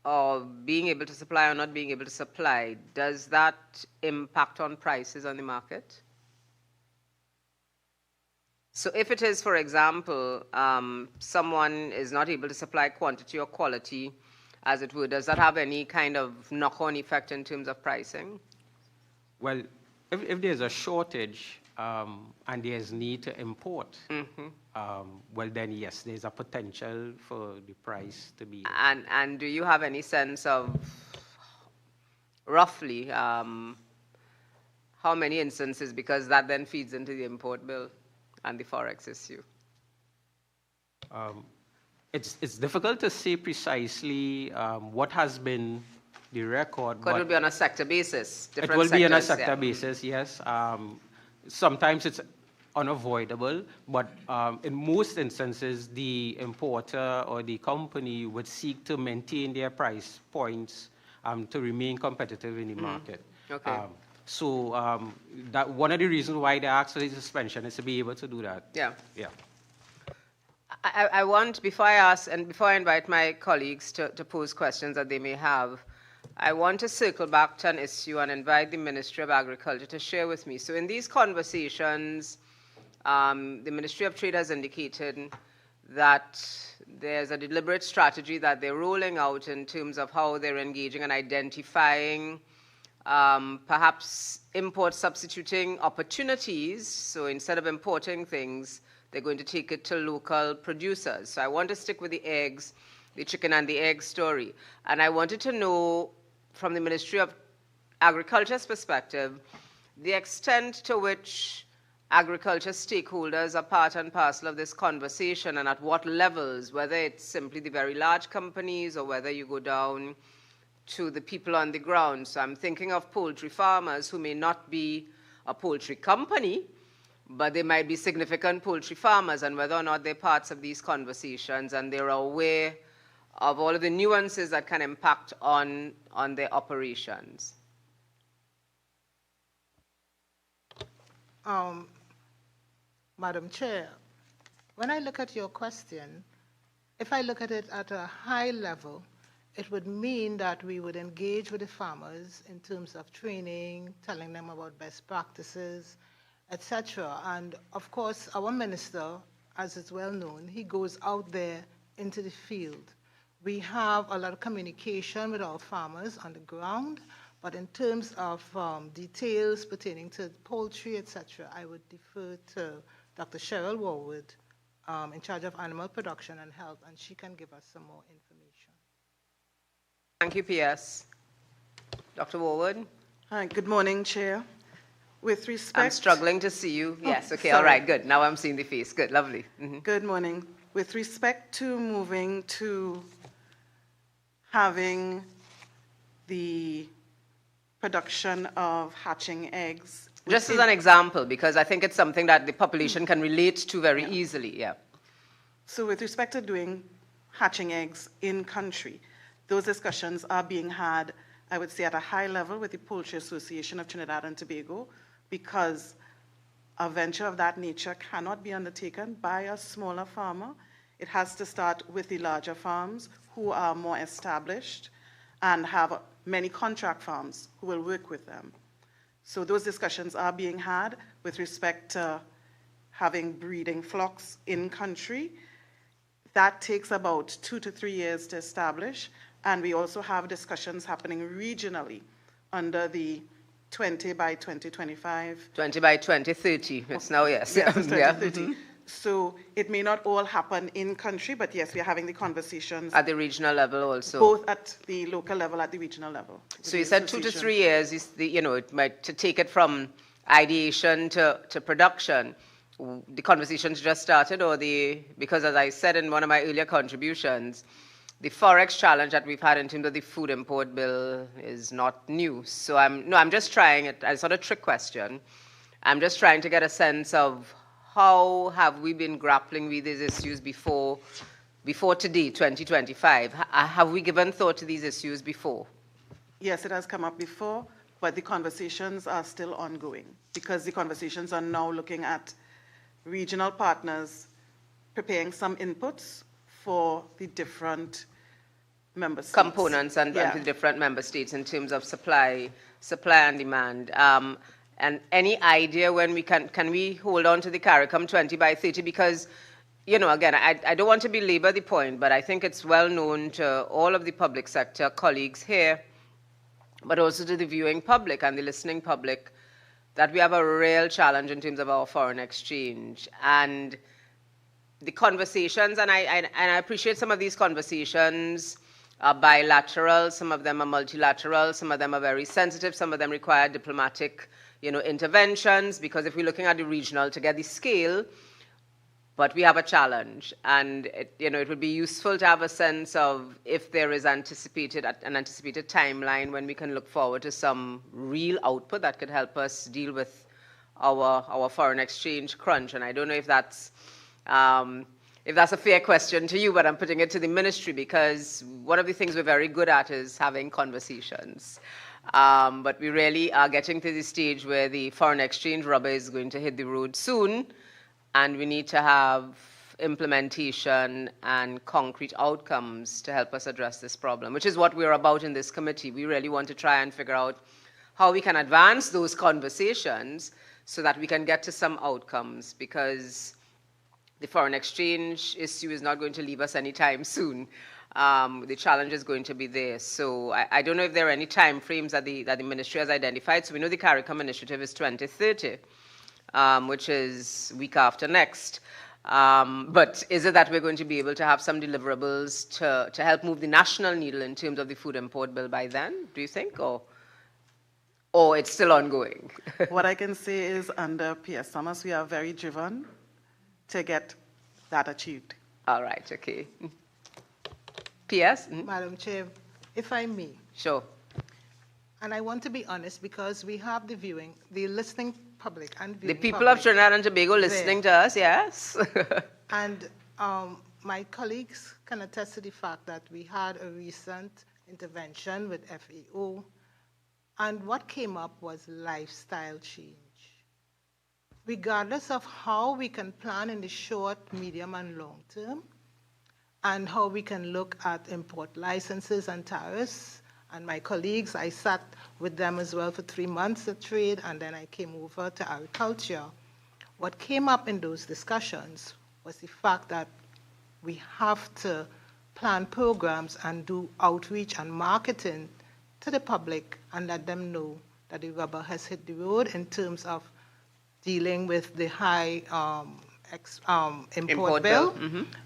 of being able to supply or not being able to supply, does that impact on prices on the market? So if it is, for example, someone is not able to supply quantity or quality, as it would, does that have any kind of knock-on effect in terms of pricing? Well, if there's a shortage and there's need to import, well then yes, there's a potential for the price to be. And do you have any sense of roughly how many instances, because that then feeds into the import bill and the Forex issue? It's difficult to say precisely what has been the record. Could it be on a sector basis? It will be on a sector basis, yes. Sometimes it's unavoidable, but in most instances, the importer or the company would seek to maintain their price points to remain competitive in the market. Okay. So that one of the reasons why they ask for the suspension is to be able to do that. Yeah. Yeah. I want, before I ask and before I invite my colleagues to pose questions that they may have, I want to circle back to an issue and invite the Ministry of Agriculture to share with me. So in these conversations, the Ministry of Trade has indicated that there's a deliberate strategy that they're rolling out in terms of how they're engaging and identifying perhaps import substituting opportunities. So instead of importing things, they're going to take it to local producers. So I want to stick with the eggs, the chicken and the egg story. And I wanted to know from the Ministry of Agriculture's perspective, the extent to which agriculture stakeholders are part and parcel of this conversation, and at what levels, whether it's simply the very large companies or whether you go down to the people on the ground. So I'm thinking of poultry farmers who may not be a poultry company, but they might be significant poultry farmers, and whether or not they're parts of these conversations and they're aware of all of the nuances that can impact on their operations. Madam Chair, when I look at your question, if I look at it at a high level, it would mean that we would engage with the farmers in terms of training, telling them about best practices, etc. And of course, our minister, as is well known, he goes out there into the field. We have a lot of communication with our farmers on the ground, but in terms of details pertaining to poultry, etc., I would defer to Dr. Cheryl Warwood, in charge of animal production and health, and she can give us some more information. Thank you, PS. Dr. Warwood? Hi, good morning, Chair. With respect... I'm struggling to see you. Yes, okay, sorry. all right, good. Now I'm seeing the face. Good, lovely. Good morning. With respect to moving to having the production of hatching eggs... Just as an example, because I think it's something that the population can relate to very easily, yeah. So with respect to doing hatching eggs in country, those discussions are being had, I would say, at a high level with the Poultry Association of Trinidad and Tobago, because a venture of that nature cannot be undertaken by a smaller farmer. It has to start with the larger farms who are more established and have many contract farms who will work with them. So those discussions are being had with respect to having breeding flocks in country. That takes about 2 to 3 years to establish, and we also have discussions happening regionally under the 20 by 2025. 20 by 2030, it's now, yes. Yes, it's Yeah. 2030. So it may not all happen in country, but yes, we are having the conversations. At the regional level also. Both at the local level, at the regional level. So you said 2 to 3 years is the, it might, to take it from ideation to production. The conversations just started, or because as I said in one of my earlier contributions, the Forex challenge that we've had in terms of the food import bill is not new. So I'm just trying it as sort of trick question. I'm just trying to get a sense of how have we been grappling with these issues before today, 2025? Have we given thought to these issues before? Yes, it has come up before, but the conversations are still ongoing because the conversations are now looking at regional partners preparing some inputs for the different member states. Components and the different member states in terms of supply and demand. And any idea when we can we hold on to the CARICOM 20 by 30? Because, again, I don't want to belabor the point, but I think it's well known to all of the public sector colleagues here, but also to the viewing public and the listening public, that we have a real challenge in terms of our foreign exchange. And the conversations, and I appreciate some of these conversations are bilateral, some of them are multilateral, some of them are very sensitive, some of them require diplomatic interventions, because if we're looking at the regional to get the scale, but we have a challenge, and it would be useful to have a sense of if there is an anticipated timeline when we can look forward to some real output that could help us deal with our foreign exchange crunch. And I don't know if that's a fair question to you, but I'm putting it to the ministry, because one of the things we're very good at is having conversations. But we really are getting to the stage where the foreign exchange rubber is going to hit the road soon, and we need to have implementation and concrete outcomes to help us address this problem, which is what we're about in this committee. We really want to try and figure out how we can advance those conversations so that we can get to some outcomes, because the foreign exchange issue is not going to leave us anytime soon. The challenge is going to be there. So I don't know if there are any time frames that the ministry has identified. So we know the CARICOM initiative is 2030, which is week after next. But is it that we're going to be able to have some deliverables to help move the national needle in terms of the food import bill by then, do you think? Or Or it's still ongoing? What I can say is under PS Thomas, we are very driven to get that achieved. All right, okay. PS? Madam Chair, if I may. Sure. And I want to be honest because we have the listening public and viewing The people public of Trinidad and Tobago listening to us, yes. And my colleagues can attest to the fact that we had a recent intervention with FAO, and what came up was lifestyle change. Regardless of how we can plan in the short, medium, and long term, and how we can look at import licenses and tariffs, and my colleagues, I sat with them as well for 3 months at trade, and then I came over to agriculture. What came up in those discussions was the fact that we have to plan programs and do outreach and marketing to the public and let them know that the rubber has hit the road in terms of dealing with the high import bill,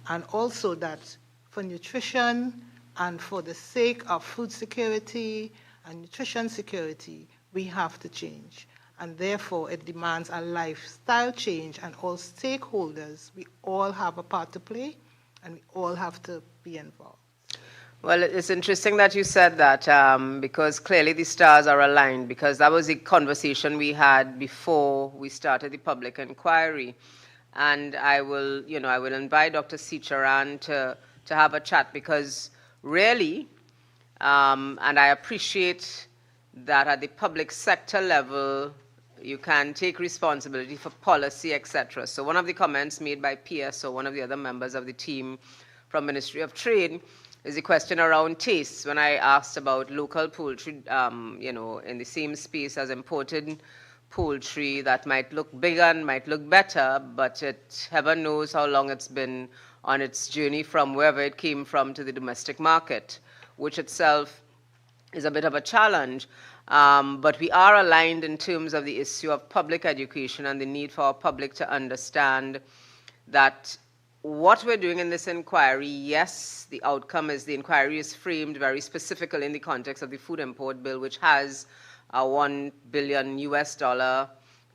and also that for nutrition and for the sake of food security and nutrition security, we have to change. And therefore, it demands a lifestyle change, and all stakeholders, we all have a part to play, and we all have to be involved. Well, it's interesting that you said that because clearly the stars are aligned, because that was the conversation we had before we started the public inquiry. And I will invite Dr. Clessie-Ann to have a chat, because really, and I appreciate that at the public sector level, you can take responsibility for policy, etc. So one of the comments made by PS, or one of the other members of the team from Ministry of Trade, is the question around tastes. When I asked about local poultry, in the same space as imported poultry that might look bigger and might look better, but heaven knows how long it's been on its journey from wherever it came from to the domestic market, which itself is a bit of a challenge. But we are aligned in terms of the issue of public education and the need for our public to understand that what we're doing in this inquiry, yes, the outcome is the inquiry is framed very specifically in the context of the food import bill, which has a $1 billion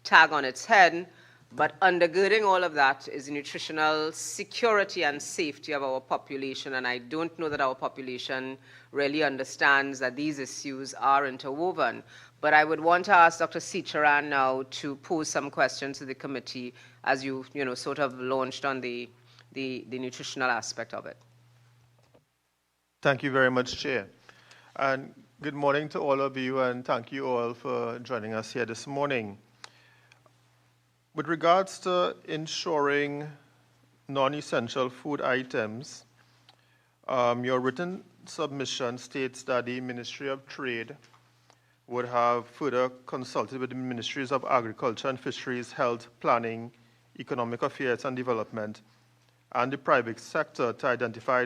tag on its head. But undergirding all of that is the nutritional security and safety of our population. And I don't know that our population really understands that these issues are interwoven. But I would want to ask Dr. Clessie-Ann now to pose some questions to the committee as you sort of launched on the nutritional aspect of it. Thank you very much, Chair. And good morning to all of you, and thank you all for joining us here this morning. With regards to ensuring non-essential food items, your written submission states that the Ministry of Trade would have further consulted with the Ministries of Agriculture and Fisheries, Health, Planning, Economic Affairs and Development, and the private sector to identify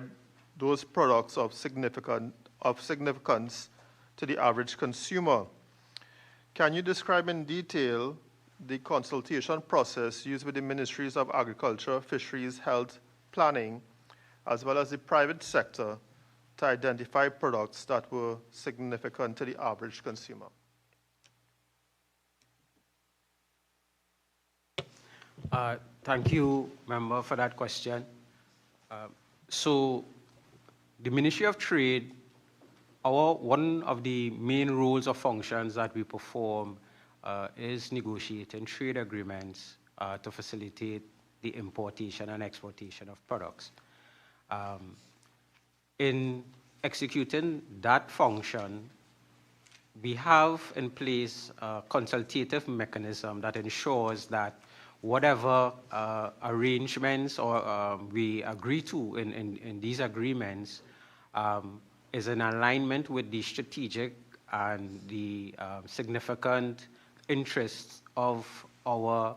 those products of significance to the average consumer. Can you describe in detail the consultation process used with the Ministries of Agriculture, Fisheries, Health, Planning, as well as the private sector to identify products that were significant to the average consumer? Thank you, Member, for that question. So the Ministry of Trade, one of the main roles or functions that we perform is negotiating trade agreements to facilitate the importation and exportation of products. In executing that function, we have in place a consultative mechanism that ensures that whatever arrangements or we agree to in these agreements is in alignment with the strategic and the significant interests of our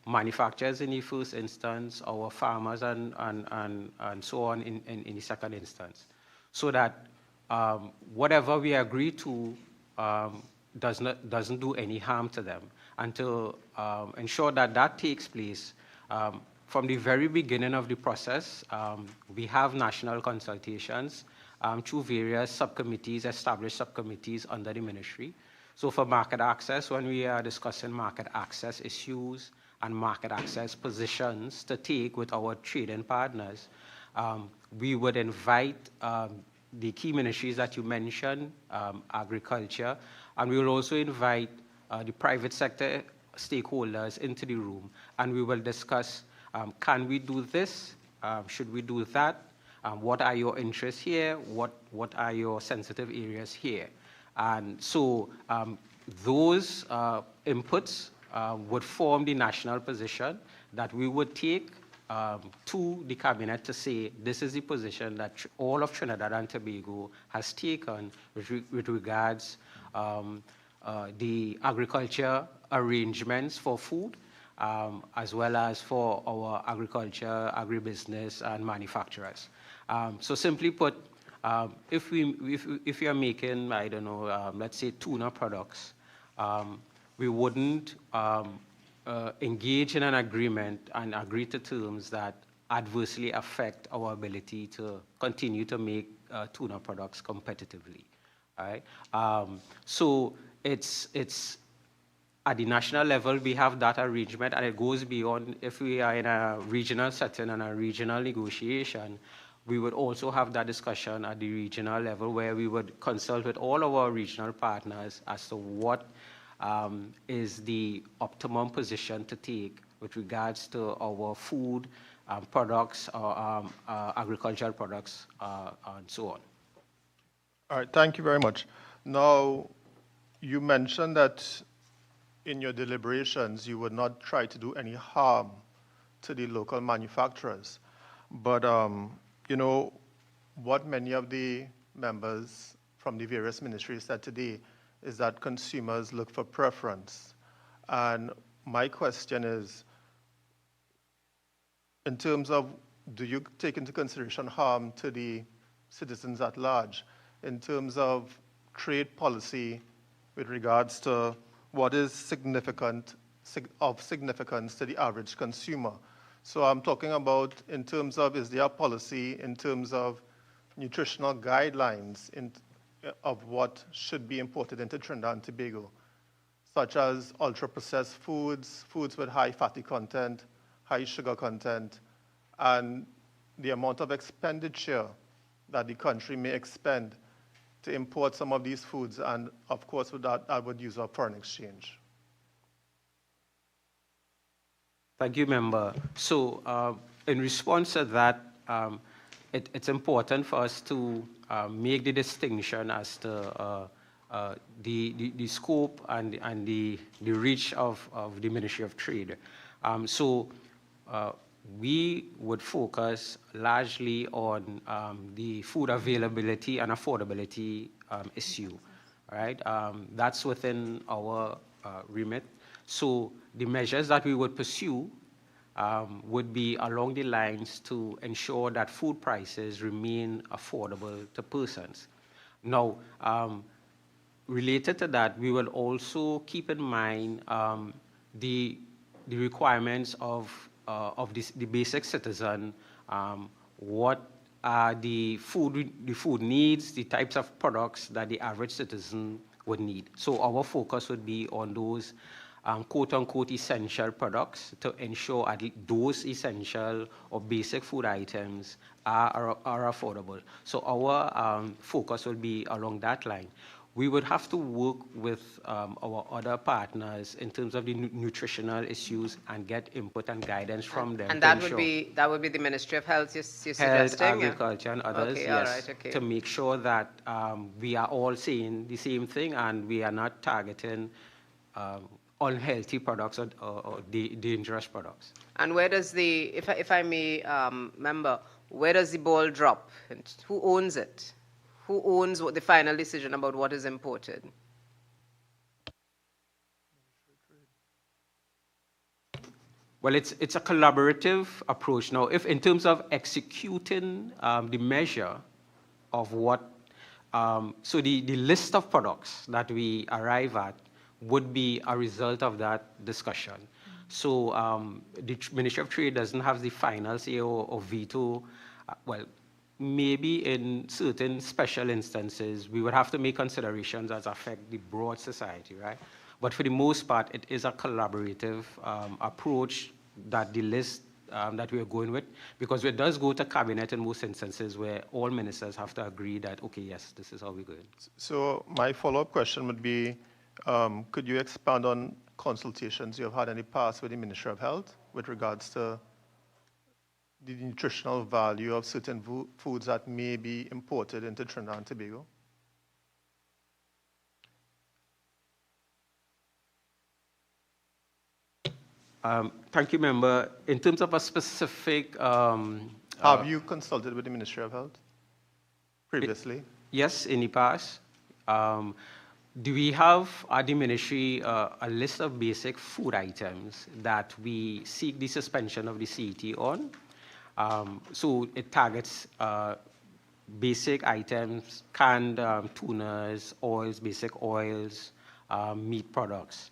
manufacturers in the first instance, our farmers and so on in the second instance. So that whatever we agree to doesn't do any harm to them. And to ensure that that takes place, from the very beginning of the process, we have national consultations through various subcommittees, established subcommittees under the ministry. So for market access, when we are discussing market access issues and market access positions to take with our trading partners, we would invite the key ministries that you mentioned, agriculture, and we will also invite the private sector stakeholders into the room, and we will discuss, can we do this? Should we do that? What are your interests here? What are your sensitive areas here? And so those inputs would form the national position that we would take to the cabinet to say, this is the position that all of Trinidad and Tobago has taken with regards the agriculture arrangements for food, as well as for our agriculture, agribusiness, and manufacturers. So simply put, if you're making, I don't know, let's say tuna products, we wouldn't engage in an agreement and agree to terms that adversely affect our ability to continue to make tuna products competitively. All right? So it's at the national level, we have that arrangement, and it goes beyond. If we are in a regional setting and a regional negotiation, we would also have that discussion at the regional level where we would consult with all of our regional partners as to what is the optimum position to take with regards to our food products, or agricultural products, and so on. All right, thank you very much. Now, you mentioned that in your deliberations, you would not try to do any harm to the local manufacturers. But, you know, what many of the members from the various ministries said today is that consumers look for preference. And my question is, in terms of, do you take into consideration harm to the citizens at large in terms of trade policy with regards to what is of significance to the average consumer? So I'm talking about in terms of, is there a policy in terms of nutritional guidelines of what should be imported into Trinidad and Tobago, such as ultra-processed foods, foods with high fatty content, high sugar content, and the amount of expenditure that the country may expend to import some of these foods, and of course with that, I would use our foreign exchange. Thank you, Member. So in response to that, it's important for us to make the distinction as to the scope and the reach of the Ministry of Trade. So we would focus largely on the food availability and affordability issue, right? That's within our remit. So the measures that we would pursue would be along the lines to ensure that food prices remain affordable to persons. Now, related to that, we will also keep in mind the requirements of the basic citizen, what are the food needs, the types of products that the average citizen would need. So our focus would be on those quote-unquote essential products to ensure at least those essential or basic food items are affordable. So our focus will be along that line. We would have to work with our other partners in terms of the nutritional issues and get input and guidance from them. And that would be the Ministry of Health you're suggesting? Health, agriculture, and others, okay, yes, all right, okay. to make sure that we are all saying the same thing and we are not targeting unhealthy products or dangerous products. And where does if I may, member, where does the ball drop? And who owns it? Who owns the final decision about what is imported? Well, it's a collaborative approach. Now, if in terms of executing the measure of what, so the list of products that we arrive at would be a result of that discussion. So the Ministry of Trade doesn't have the final say or veto. Well, maybe in certain special instances, we would have to make considerations that affect the broad society, right? But for the most part, it is a collaborative approach that the list that we're going with, because it does go to cabinet in most instances where all ministers have to agree that, okay, yes, this is how we're going. So my follow-up question would be, could you expand on consultations you have had in the past with the Ministry of Health with regards to the nutritional value of certain foods that may be imported into Trinidad and Tobago? Thank you, Member. In terms of a specific... have you consulted with the Ministry of Health previously? Yes, in the past. Do we have at the ministry a list of basic food items that we seek the suspension of the CET on? So it targets basic items, canned tunas, oils, basic oils, meat products,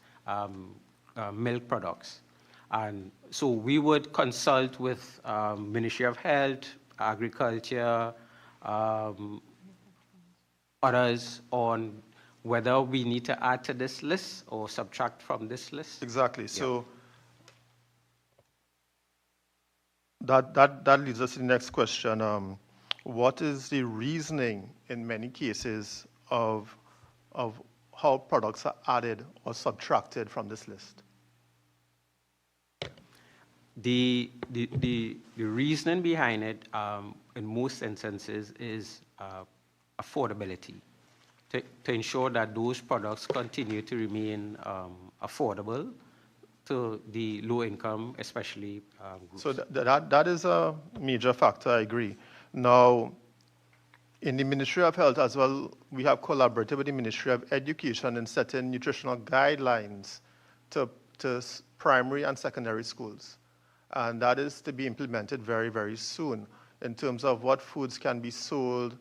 milk products. And so we would consult with Ministry of Health, Agriculture, others on whether we need to add to this list or subtract from this list. Exactly. So that leads us to the next question. What is the reasoning in many cases of how products are added or subtracted from this list? The reasoning behind it, in most instances, is affordability. To ensure that those products continue to remain affordable to the low income, especially groups. So that is a major factor, I agree. Now, in the Ministry of Health as well, we have collaborated with the Ministry of Education in setting nutritional guidelines to primary and secondary schools. And that is to be implemented very, very soon in terms of what foods can be sold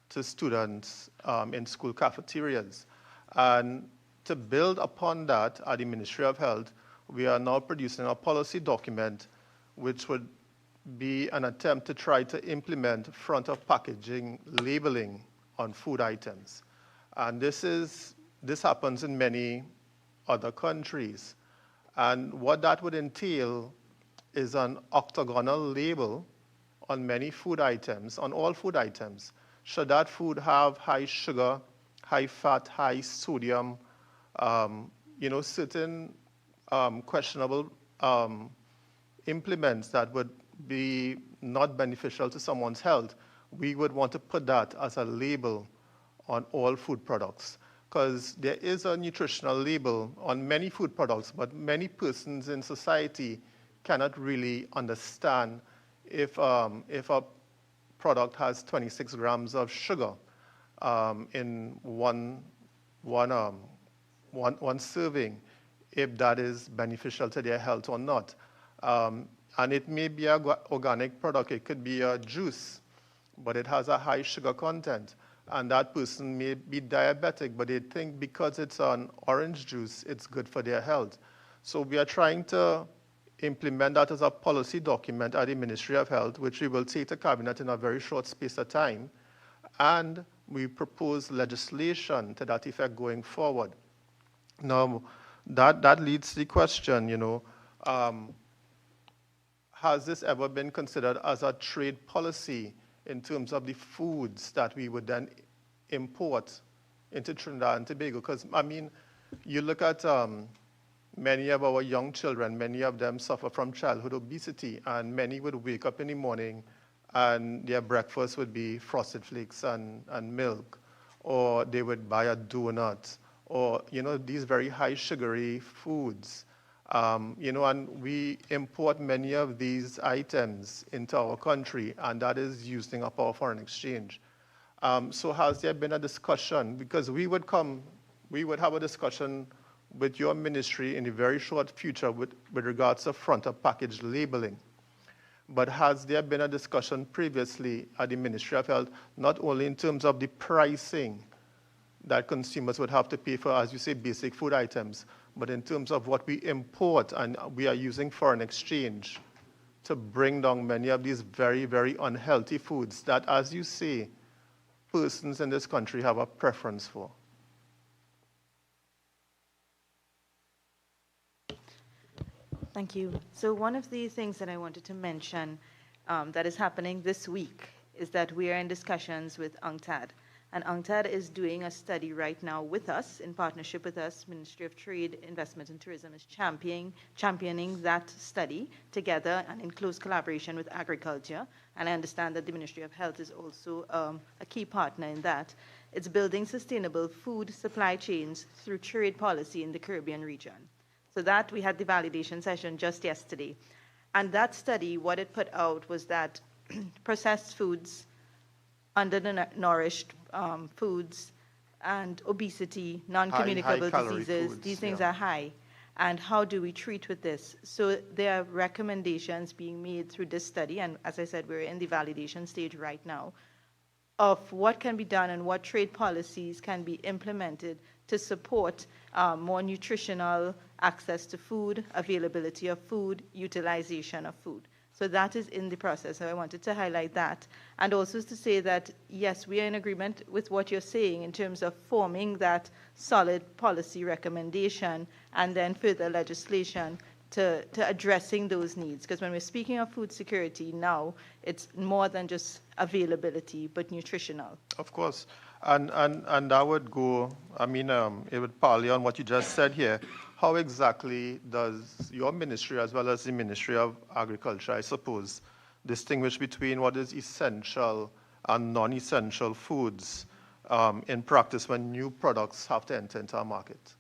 to students in school cafeterias. And to build upon that at the Ministry of Health, we are now producing a policy document which would be an attempt to try to implement front of packaging labeling on food items. And this happens in many other countries. And what that would entail is an octagonal label on many food items, on all food items. Should that food have high sugar, high fat, high sodium, certain questionable implements that would be not beneficial to someone's health, we would want to put that as a label on all food products. Because there is a nutritional label on many food products, but many persons in society cannot really understand if a product has 26 grams of sugar in one serving, if that is beneficial to their health or not. And it may be an organic product. It could be a juice, but it has a high sugar content. And that person may be diabetic, but they think because it's an orange juice, it's good for their health. So we are trying to implement that as a policy document at the Ministry of Health, which we will take to Cabinet in a very short space of time. And we propose legislation to that effect going forward. Now, that leads to the question, has this ever been considered as a trade policy in terms of the foods that we would then import into Trinidad and Tobago? Because, you look at many of our young children, many of them suffer from childhood obesity, and many would wake up in the morning and their breakfast would be Frosted Flakes and milk, or they would buy a donut, or, these very high sugary foods. And we import many of these items into our country, and that is using up our foreign exchange. So has there been a discussion? Because we would have a discussion with your ministry in the very short future with regards to front of package labeling. But has there been a discussion previously at the Ministry of Health, not only in terms of the pricing that consumers would have to pay for, as you say, basic food items, but in terms of what we import, and we are using foreign exchange to bring down many of these very, very unhealthy foods that, as you say, persons in this country have a preference for? Thank you. So one of the things that I wanted to mention that is happening this week is that we are in discussions with UNCTAD. And UNCTAD is doing a study right now with us, in partnership with us. Ministry of Trade, Investment and Tourism is championing that study together and in close collaboration with agriculture. And I understand that the Ministry of Health is also a key partner in that. It's building sustainable food supply chains through trade policy in the Caribbean region. So that we had the validation session just yesterday. And that study, what it put out was that processed foods, undernourished foods, and obesity, non-communicable diseases, foods, these things are high. And how do we treat with this? So there are recommendations being made through this study, and as I said, we're in the validation stage right now, of what can be done and what trade policies can be implemented to support more nutritional access to food, availability of food, utilization of food. So that is in the process. So I wanted to highlight that. And also to say that, yes, we are in agreement with what you're saying in terms of forming that solid policy recommendation and then further legislation to addressing those needs. Because when we're speaking of food security now, it's more than just availability, but nutritional. Of course. And that would go, I mean, it would partly on what you just said here. How exactly does your ministry, as well as the Ministry of Agriculture, I suppose, distinguish between what is essential and non-essential foods in practice when new products have to enter into our market?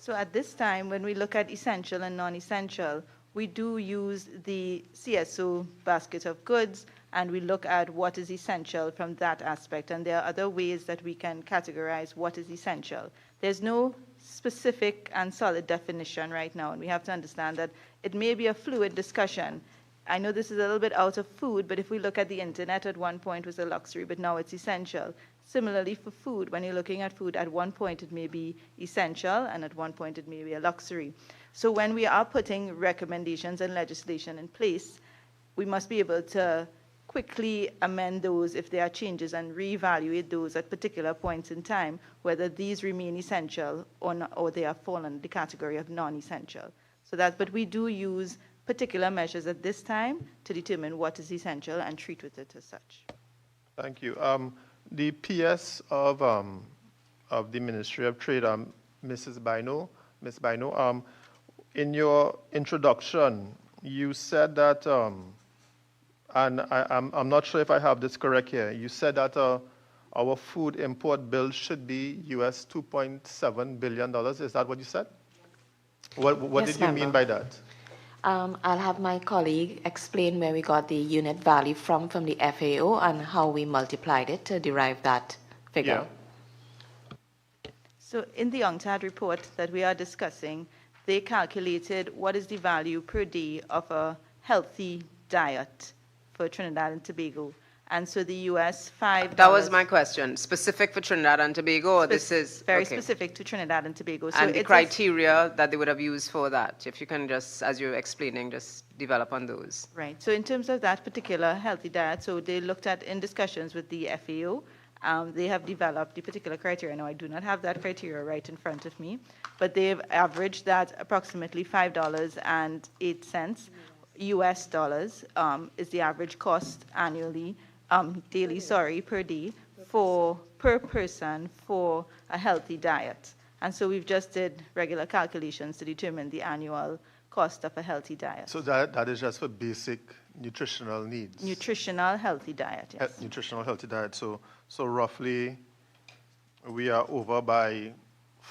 So at this time, when we look at essential and non-essential, we do use the CSO basket of goods, and we look at what is essential from that aspect. And there are other ways that we can categorize what is essential. There's no specific and solid definition right now, and we have to understand that it may be a fluid discussion. I know this is a little bit out of food, but if we look at the internet, at one point was a luxury, but now it's essential. Similarly for food, when you're looking at food, at one point it may be essential, and at one point it may be a luxury. So when we are putting recommendations and legislation in place, we must be able to quickly amend those if there are changes and reevaluate those at particular points in time, whether these remain essential or not, or they are fall under the category of non-essential. So that, but we do use particular measures at this time to determine what is essential and treat with it as such. Thank you. The PS of the Ministry of Trade, Ms. Bino, in your introduction, you said that, and I'm not sure if I have this correct here, you said that our food import bill should be US $2.7 billion. Is that what you said? What Yes, did you mean by that? I'll have my colleague explain where we got the unit value from the FAO and how we multiplied it to derive that figure. Yeah. So in the UNCTAD report that we are discussing, they calculated what is the value per day of a healthy diet for Trinidad and Tobago. And so the US $5. That was my question. Specific for Trinidad and Tobago, or this is very okay. specific to Trinidad and Tobago. So And the criteria that they would have used for that, if you can just, as you're explaining, just develop on those. Right. So in terms of that particular healthy diet, so they looked at in discussions with the FAO, they have developed the particular criteria. Now, I do not have that criteria right in front of me, but they've averaged that approximately $5.08 US dollars is the average cost annually, daily, per day, per person for a healthy diet. And so we've just did regular calculations to determine the annual cost of a healthy diet. So that is just for basic nutritional needs? Nutritional healthy diet, yes. Nutritional healthy diet. So roughly we are over by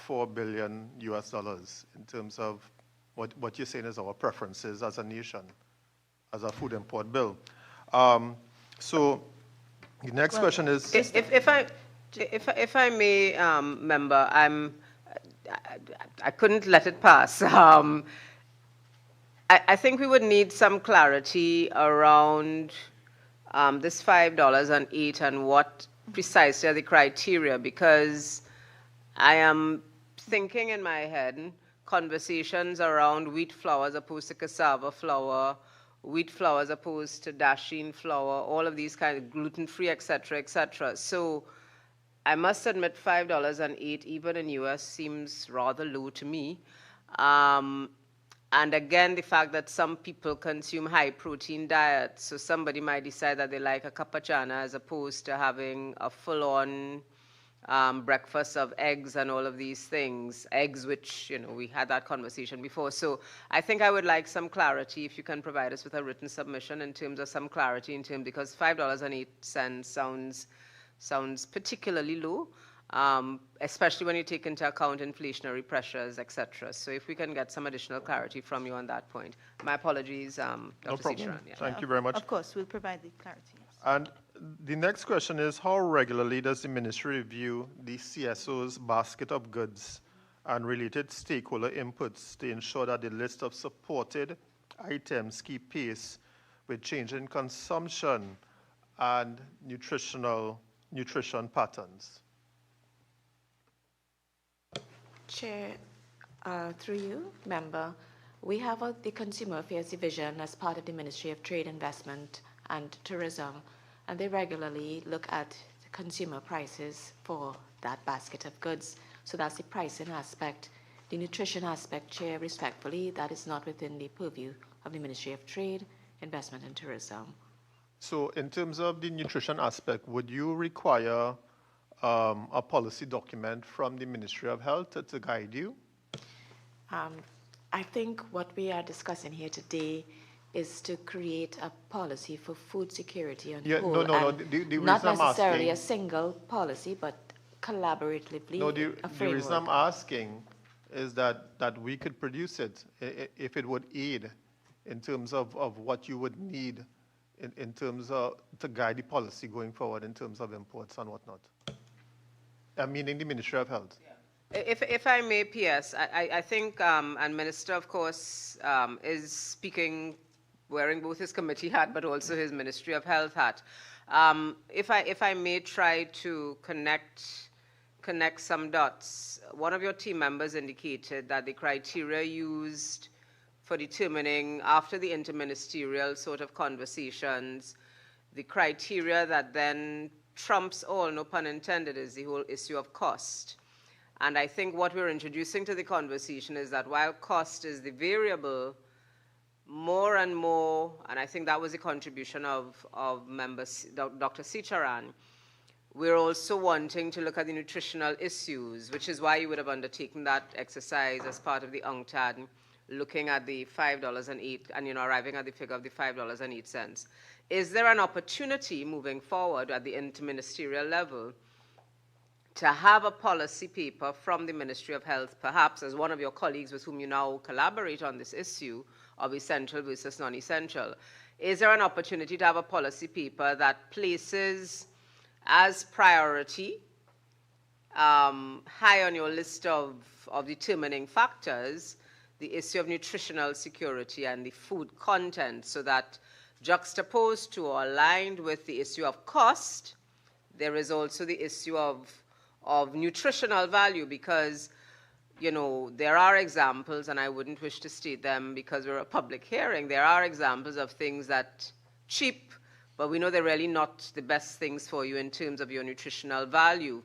$4 billion US dollars in terms of what you're saying is our preferences as a nation, as a food import bill. So the next question is... If I may, member, I couldn't let it pass. I think we would need some clarity around this $5.08 and what precisely are the criteria, because I am thinking in my head conversations around wheat flour as opposed to cassava flour, wheat flour as opposed to dasheen flour, all of these kind of gluten-free, et cetera, So I must admit $5.08 even in US seems rather low to me. And again, the fact that some people consume high-protein diets, so somebody might decide that they like a cup of chana as opposed to having a full-on breakfast of eggs and all of these things. Eggs, which, you know, we had that conversation before. So I think I would like some clarity if you can provide us with a written submission in terms of some clarity in terms, because $5.08 sounds particularly low. Especially when you take into account inflationary pressures, et cetera. So if we can get some additional clarity from you on that point. My apologies, Dr. No problem. Sitcharan, yeah. Thank you very much. Of course, we'll provide the clarity. And the next question is, how regularly does the ministry review the CSO's basket of goods and related stakeholder inputs to ensure that the list of supported items keep pace with change in consumption and nutrition patterns? Chair, through you, member, we have the Consumer Affairs Division as part of the Ministry of Trade, Investment and Tourism, and they regularly look at the consumer prices for that basket of goods. So that's the pricing aspect. The nutrition aspect, Chair, respectfully, that is not within the purview of the Ministry of Trade, Investment and Tourism. So in terms of the nutrition aspect, would you require a policy document from the Ministry of Health to guide you? I think what we are discussing here today is to create a policy for food security on Yeah, whole. no. The Not reason I'm necessarily asking, a single policy, but collaboratively no, a the framework. reason I'm asking is that we could produce it if it would aid in terms of what you would need in terms of to guide the policy going forward in terms of imports and whatnot. Meaning the Ministry of Health. If I may, PS, I think, and Minister, of course, is speaking, wearing both his committee hat but also his Ministry of Health hat. If I may try to connect some dots, one of your team members indicated that the criteria used for determining, after the interministerial sort of conversations, the criteria that then trumps all, no pun intended, is the whole issue of cost. And I think what we're introducing to the conversation is that while cost is the variable, more and more, and I think that was the contribution of members, Dr. Sitcharan, we're also wanting to look at the nutritional issues, which is why you would have undertaken that exercise as part of the UNCTAD, looking at the $5.08 and, you know, arriving at the figure of the $5.08. Is there an opportunity moving forward at the interministerial level to have a policy paper from the Ministry of Health, perhaps as one of your colleagues with whom you now collaborate on this issue of essential versus non-essential? Is there an opportunity to have a policy paper that places as priority, high on your list of determining factors, the issue of nutritional security and the food content, so that juxtaposed to or aligned with the issue of cost, there is also the issue of nutritional value, because, you know, there are examples, and I wouldn't wish to state them because we're a public hearing, there are examples of things that cheap, but we know they're really not the best things for you in terms of your nutritional value.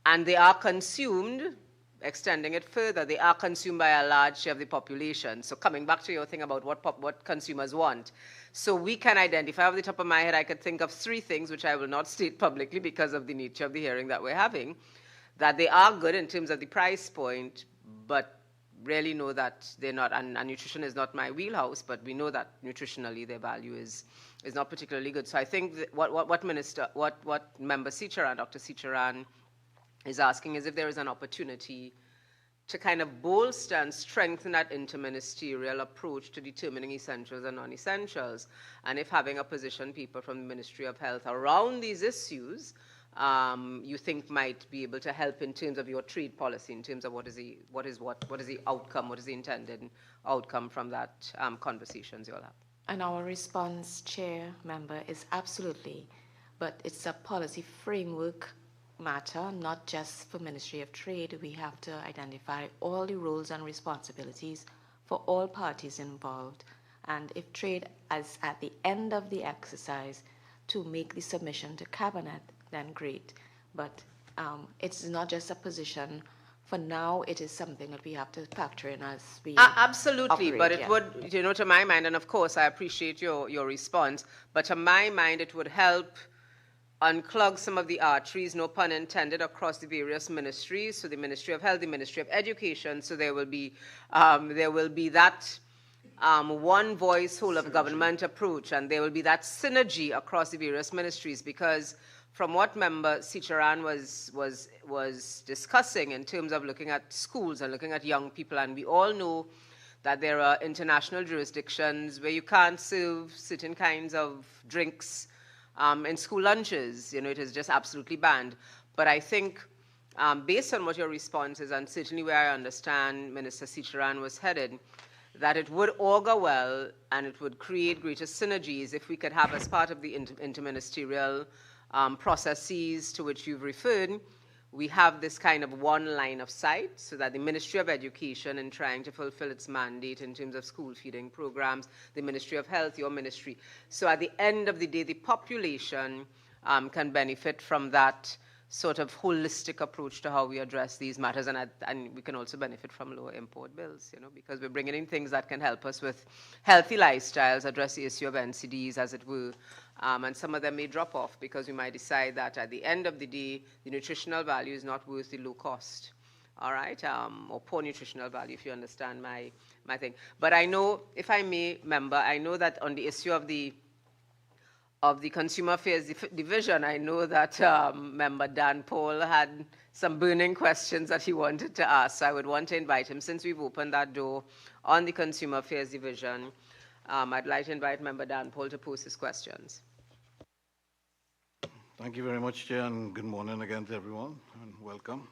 And they are consumed, extending it further, they are consumed by a large share of the population. So coming back to your thing about what consumers want. So we can identify, off the top of my head, I could think of 3 things, which I will not state publicly because of the nature of the hearing that we're having, that they are good in terms of the price point, but really know that they're not, and nutrition is not my wheelhouse, but we know that nutritionally their value is not particularly good. So I think that what Member Sitcharan, Dr. Sitcharan, is asking is if there is an opportunity to kind of bolster and strengthen that interministerial approach to determining essentials and non-essentials, and if having a position paper from the Ministry of Health around these issues you think might be able to help in terms of your trade policy, in terms of what is the outcome, what is the intended outcome from that conversations you'll have. And our response, Chair, member, is absolutely, but it's a policy framework matter, not just for Ministry of Trade. We have to identify all the roles and responsibilities for all parties involved. And if Trade is at the end of the exercise to make the submission to Cabinet, then great. But it's not just a position. For now, it is something that we have to factor in as we Absolutely, operate, but it yeah. would, to my mind, and of course I appreciate your response, but to my mind it would help unclog some of the arteries, no pun intended, across the various ministries. So the Ministry of Health, the Ministry of Education, so there will be that one voice whole of government approach, and there will be that synergy across the various ministries, because from what Member Clessie-Ann was discussing in terms of looking at schools and looking at young people, and we all know that there are international jurisdictions where you can't serve certain kinds of drinks in school lunches. It is just absolutely banned. But I think based on what your response is, and certainly where I understand Minister Clessie-Ann was headed, that it would augur well and it would create greater synergies if we could have, as part of the interministerial processes to which you've referred, we have this kind of one line of sight, so that the Ministry of Education, in trying to fulfill its mandate in terms of school feeding programs, the Ministry of Health, your ministry. So at the end of the day, the population can benefit from that sort of holistic approach to how we address these matters, and we can also benefit from lower import bills, because we're bringing in things that can help us with healthy lifestyles, address the issue of NCDs, as it were, and some of them may drop off because we might decide that at the end of the day, the nutritional value is not worth the low cost, all right, or poor nutritional value, if you understand my thing. But I know, if I may, Member, I know that on the issue of the Consumer Affairs Division, I know that Member Dan Paul had some burning questions that he wanted to ask. So I would want to invite him, since we've opened that door on the Consumer Affairs Division, I'd like to invite Member Dan Paul to pose his questions. Thank you very much, Chair, and good morning again to everyone, and welcome.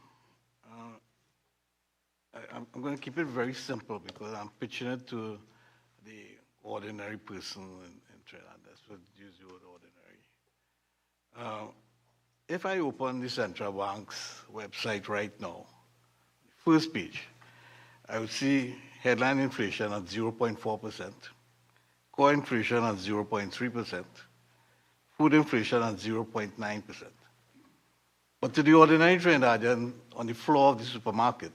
I'm going to keep it very simple because I'm pitching it to the ordinary person in Trinidad. That's what use the word ordinary. If I open the Central Bank's website right now, first page, I would see headline inflation at 0.4%, core inflation at 0.3%, food inflation at 0.9%. But to the ordinary Trinidadian on the floor of the supermarket,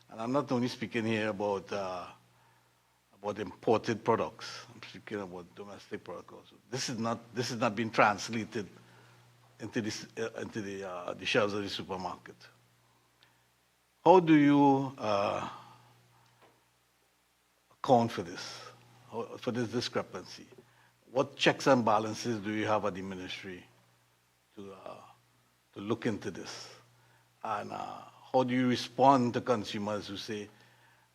and I'm not only speaking here about imported products, I'm speaking about domestic products also. This is not being translated into the shelves of the supermarket. How do you account for this discrepancy? What checks and balances do you have at the ministry to look into this? And how do you respond to consumers who say,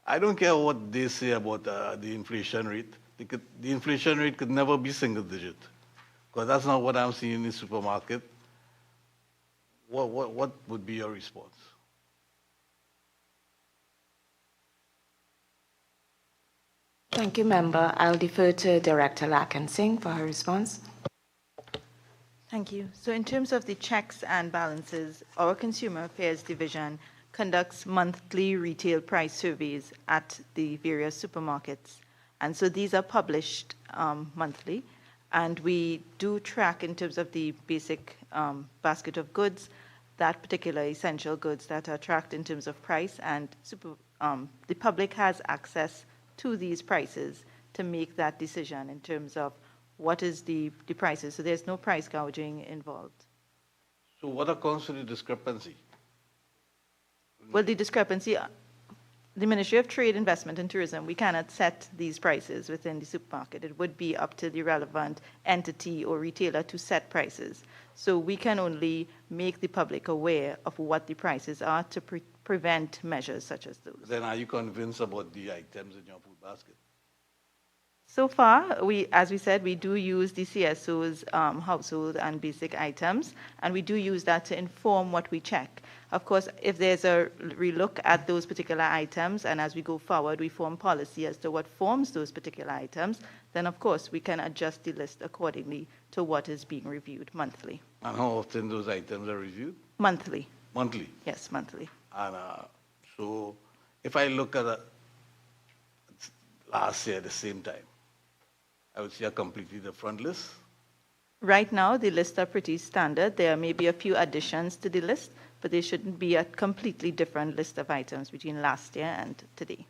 I don't care what they say about the inflation rate. The inflation rate could never be single digit, because that's not what I'm seeing in the supermarket. What would be your response? Thank you, Member. I'll defer to Director Lakan Singh for her response. Thank you. So in terms of the checks and balances, our Consumer Affairs Division conducts monthly retail price surveys at the various supermarkets. And so these are published monthly. And we do track, in terms of the basic basket of goods, that particular essential goods that are tracked in terms of price. And the public has access to these prices to make that decision in terms of what is the prices. So there's no price gouging involved. So what accounts for the discrepancy? Well, the discrepancy, the Ministry of Trade, Investment and Tourism, we cannot set these prices within the supermarket. It would be up to the relevant entity or retailer to set prices. So we can only make the public aware of what the prices are to prevent measures such as those. Then are you convinced about the items in your food basket? So far, as we said, we do use the CSO's household and basic items, and we do use that to inform what we check. Of course, if there's a relook at those particular items, and as we go forward, we form policy as to what forms those particular items, then of course we can adjust the list accordingly to what is being reviewed monthly. And how often those items are reviewed? Monthly. Monthly. Yes, monthly. And so if I look at last year at the same time, I would see a completely different list. Right now, the lists are pretty standard. There may be a few additions to the list, but there shouldn't be a completely different list of items between last year and today.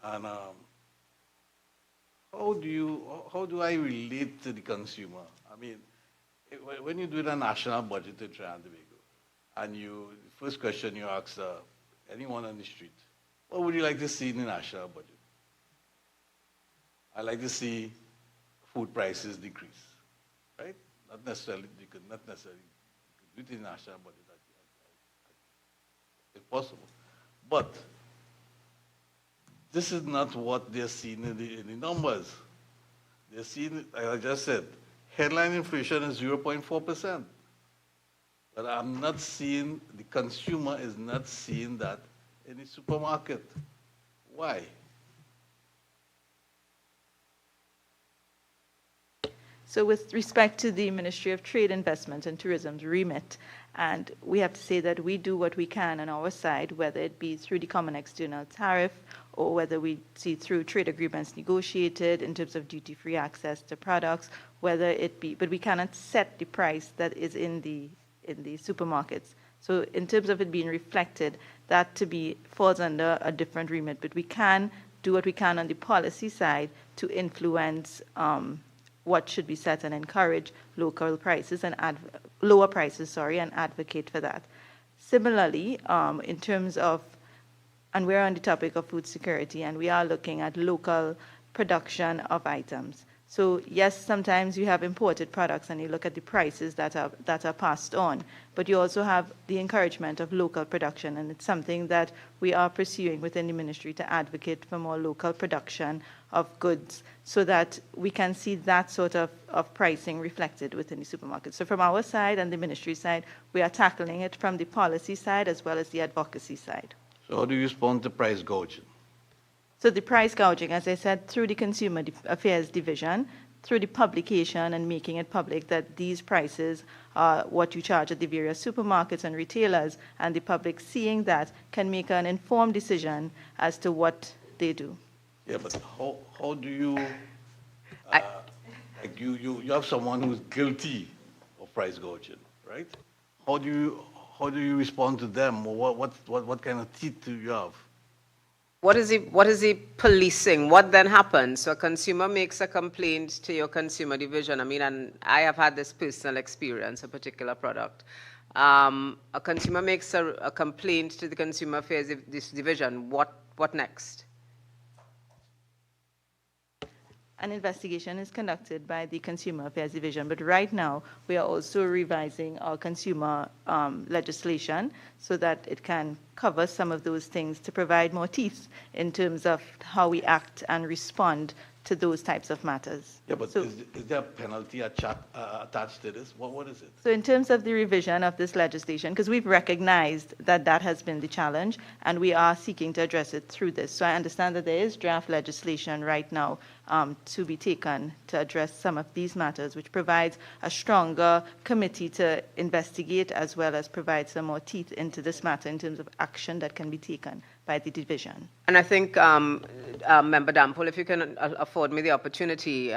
And how do I relate to the consumer? I mean, when you do a national budget in Trinidad and Tobago, and the first question you ask anyone on the street, what would you like to see in the national budget? I'd like to see food prices decrease, right? Not necessarily, you could do it in the national budget, if possible. But this is not what they're seeing in the numbers. They're seeing, like I just said, headline inflation is 0.4%. But I'm not seeing, the consumer is not seeing that in the supermarket. Why? So with respect to the Ministry of Trade, Investment and Tourism's remit, and we have to say that we do what we can on our side, whether it be through the common external tariff or whether we see through trade agreements negotiated in terms of duty-free access to products, whether it be, but we cannot set the price that is in the supermarkets. So in terms of it being reflected, that falls under a different remit, but we can do what we can on the policy side to influence what should be set and encourage local prices and lower prices, and advocate for that. Similarly, in terms of, and we're on the topic of food security, and we are looking at local production of items. So yes, sometimes you have imported products and you look at the prices that are passed on, but you also have the encouragement of local production, and it's something that we are pursuing within the ministry to advocate for more local production of goods so that we can see that sort of pricing reflected within the supermarket. So from our side and the ministry side, we are tackling it from the policy side as well as the advocacy side. So how do you respond to price gouging? So the price gouging, as I said, through the Consumer Affairs Division, through the publication and making it public that these prices are what you charge at the various supermarkets and retailers, and the public seeing that can make an informed decision as to what they do. Yeah, but how do you, like you have someone who's guilty of price gouging, right? How do you respond to them? Or what kind of teeth do you have? What is he policing? What then happens? So a consumer makes a complaint to your consumer division. I mean, and I have had this personal experience, a particular product. A consumer makes a complaint to the Consumer Affairs Division. What next? An investigation is conducted by the Consumer Affairs Division, but right now we are also revising our consumer legislation so that it can cover some of those things to provide more teeth in terms of how we act and respond to those types of matters. Yeah, but is there a penalty attached to this? What is it? So in terms of the revision of this legislation, because we've recognized that that has been the challenge, and we are seeking to address it through this. So I understand that there is draft legislation right now to be taken to address some of these matters, which provides a stronger committee to investigate as well as provide some more teeth into this matter in terms of action that can be taken by the division. And I think, Member Dampole, if you can afford me the opportunity,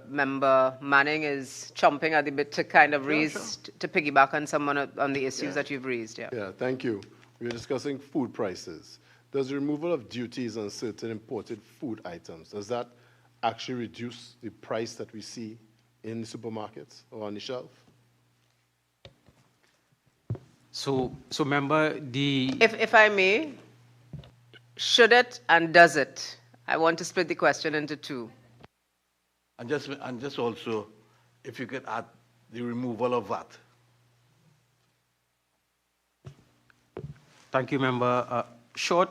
Member Manning is chomping at the bit to kind of to piggyback on someone on the issues that you've raised. Yeah, thank you. We're discussing food prices. Does the removal of duties on certain imported food items, does that actually reduce the price that we see in the supermarkets or on the shelf? So member, If I may, should it and does it? I want to split the question into two. And just also, if you could add the removal of VAT. Thank you, member. Short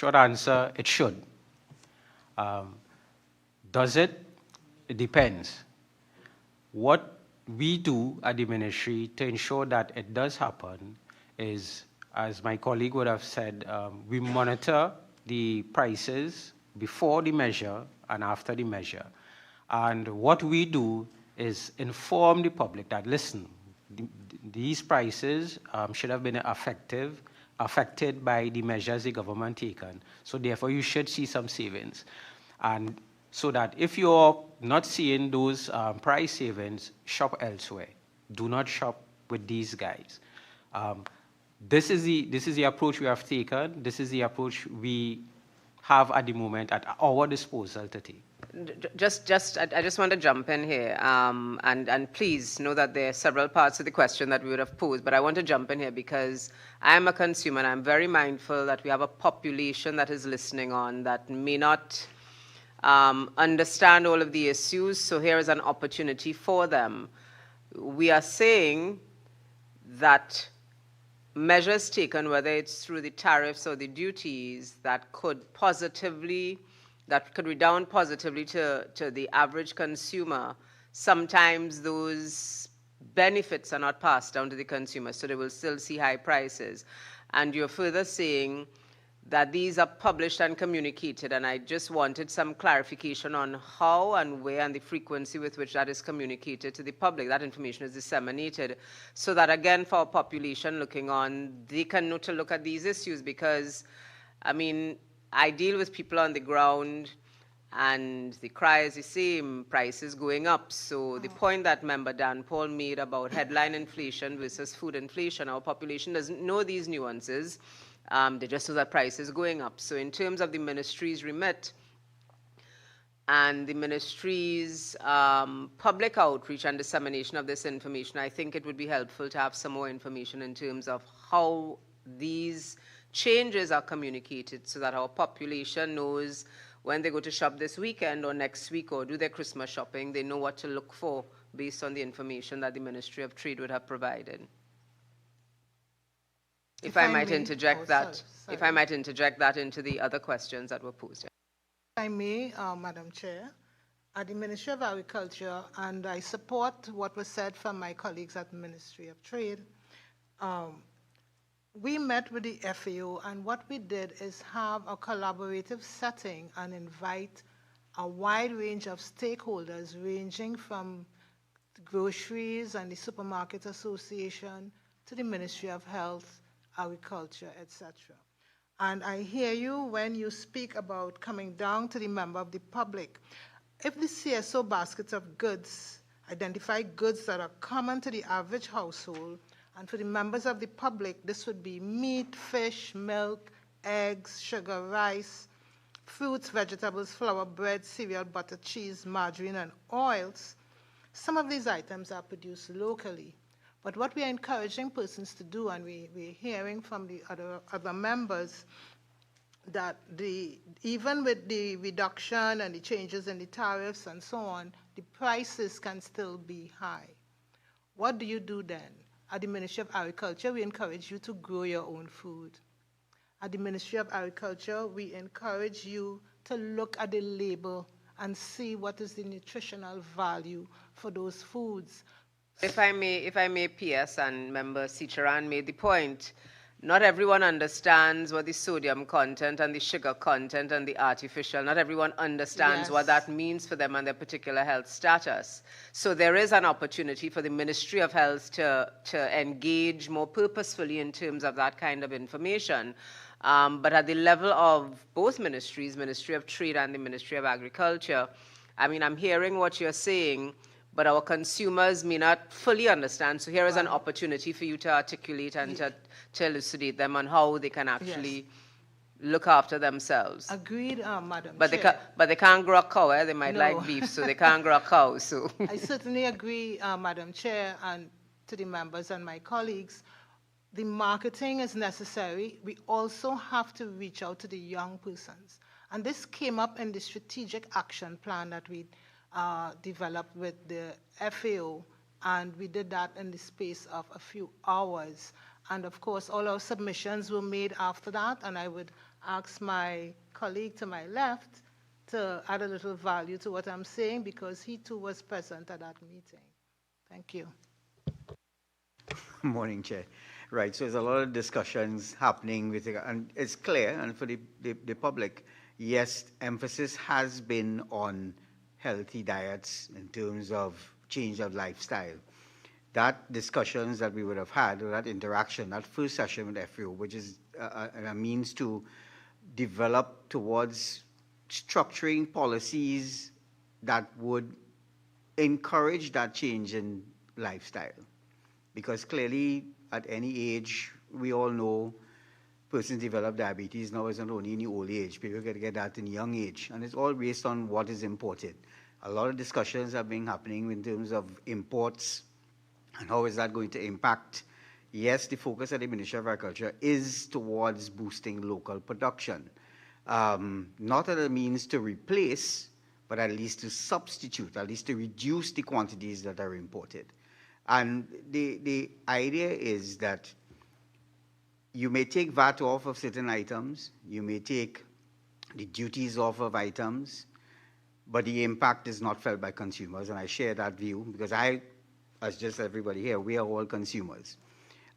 answer, it should. Does it? It depends. What we do at the ministry to ensure that it does happen is, as my colleague would have said, we monitor the prices before the measure and after the measure. And what we do is inform the public that, listen, these prices should have been affected by the measures the government taken. So therefore, you should see some savings. And so that if you're not seeing those price savings, shop elsewhere. Do not shop with these guys. This is the approach we have taken. This is the approach we have at the moment at our disposal to take. I just want to jump in here, and please know that there are several parts of the question that we would have posed, but I want to jump in here because I'm a consumer and I'm very mindful that we have a population that is listening on that may not understand all of the issues, so here is an opportunity for them. We are saying that measures taken, whether it's through the tariffs or the duties, that could redound positively to the average consumer, sometimes those benefits are not passed down to the consumer, so they will still see high prices. And you're further saying that these are published and communicated, and I just wanted some clarification on how and where and the frequency with which that is communicated to the public, that information is disseminated, so that again for our population looking on, they can know to look at these issues, because I mean, I deal with people on the ground and the cry is the same, prices going up. So the point that Member Dan Paul made about headline inflation versus food inflation, our population doesn't know these nuances. They just know that price is going up. So in terms of the ministry's remit and the ministry's public outreach and dissemination of this information, I think it would be helpful to have some more information in terms of how these changes are communicated so that our population knows when they go to shop this weekend or next week or do their Christmas shopping, they know what to look for based on the information that the Ministry of Trade would have provided. If I might interject that into the other questions that were posed. If I may, Madam Chair, at the Ministry of Agriculture, and I support what was said from my colleagues at the Ministry of Trade, we met with the FAO, and what we did is have a collaborative setting and invite a wide range of stakeholders ranging from the groceries and the Supermarket Association to the Ministry of Health, Agriculture, etc. And I hear you when you speak about coming down to the member of the public. If the CSO baskets of goods identify goods that are common to the average household, and for the members of the public, this would be meat, fish, milk, eggs, sugar, rice, fruits, vegetables, flour, bread, cereal, butter, cheese, margarine, and oils. Some of these items are produced locally. But what we are encouraging persons to do, and we're hearing from the other members, that even with the reduction and the changes in the tariffs and so on, the prices can still be high. What do you do then? At the Ministry of Agriculture, we encourage you to grow your own food. At the Ministry of Agriculture, we encourage you to look at the label and see what is the nutritional value for those foods. If I may PS, and Member Sicharan made the point, not everyone understands what the sodium content and the sugar content and the artificial, not everyone understands what that means for them and their particular health status. So there is an opportunity for the Ministry of Health to engage more purposefully in terms of that kind of information. But at the level of both ministries, Ministry of Trade and the Ministry of Agriculture, I mean, I'm hearing what you're saying, but our consumers may not fully understand. So here is an opportunity for you to articulate and to elucidate them on how they can actually look after themselves. Agreed, Madam Chair. But they can't grow a cow, eh? They might like beef, so they can't grow a cow. So I certainly agree, Madam Chair, and to the members and my colleagues. The marketing is necessary. We also have to reach out to the young persons. And this came up in the strategic action plan that we developed with the FAO, and we did that in the space of a few hours. And of course, all our submissions were made after that, and I would ask my colleague to my left to add a little value to what I'm saying, because he too was present at that meeting. Thank you. Morning, Chair. Right, so there's a lot of discussions happening with it, and it's clear, and for the public, yes, emphasis has been on healthy diets in terms of change of lifestyle. that discussions that we would have had, or that interaction, that first session with FAO, which is a means to develop towards structuring policies that would encourage that change in lifestyle. Because clearly, at any age, we all know persons develop diabetes now. It's not only in the old age, people can get that in young age, and it's all based on what is imported. A lot of discussions have been happening in terms of imports and how is that going to impact. Yes, the focus of the Ministry of Agriculture is towards boosting local production, not as a means to replace, but at least to substitute, at least to reduce the quantities that are imported. And the idea is that you may take VAT off of certain items, you may take the duties off of items, but the impact is not felt by consumers, and I share that view because I, as just everybody here, we are all consumers.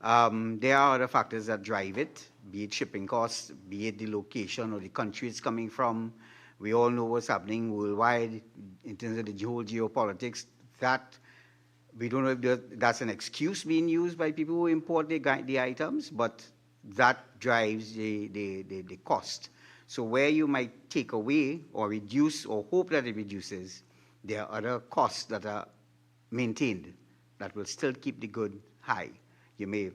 There are other factors that drive it, be it shipping costs, be it the location or the country it's coming from. We all know what's happening worldwide in terms of the whole geopolitics. That we don't know if that's an excuse being used by people who import the items, but that drives the cost. So where you might take away or reduce or hope that it reduces, there are other costs that are maintained that will still keep the good high. You may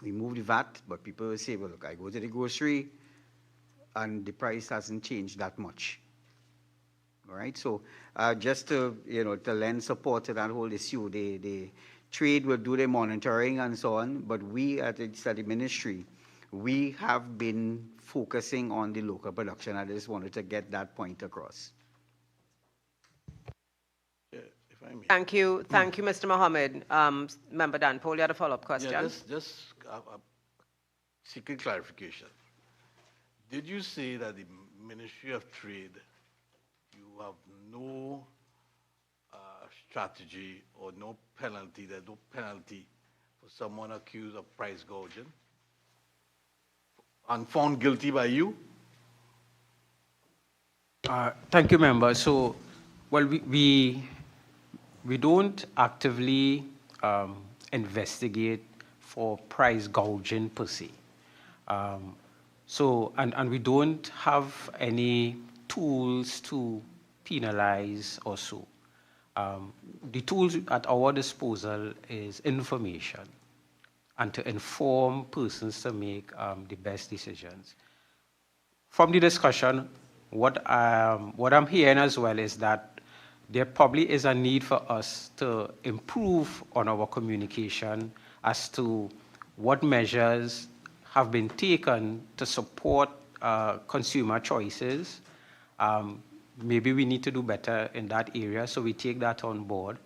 remove the VAT, but people will say, well, look, I go to the grocery and the price hasn't changed that much. All right, so just to, to lend support to that whole issue, the trade will do the monitoring and so on, but we at the ministry, we have been focusing on the local production. I just wanted to get that point across. Yeah, if I may. Thank you, Mr. Mohammed. Member Dan Paul, you had a follow-up question? Yeah, just seeking clarification. Did you say that the Ministry of Trade, you have no strategy or no penalty, there's no penalty for someone accused of price gouging and found guilty by you? Thank you, member. So, well, we don't actively investigate for price gouging per se. So, and we don't have any tools to penalize or so. The tools at our disposal is information and to inform persons to make the best decisions. From the discussion, what I'm hearing as well is that there probably is a need for us to improve on our communication as to what measures have been taken to support consumer choices. Maybe we need to do better in that area, so we take that on board.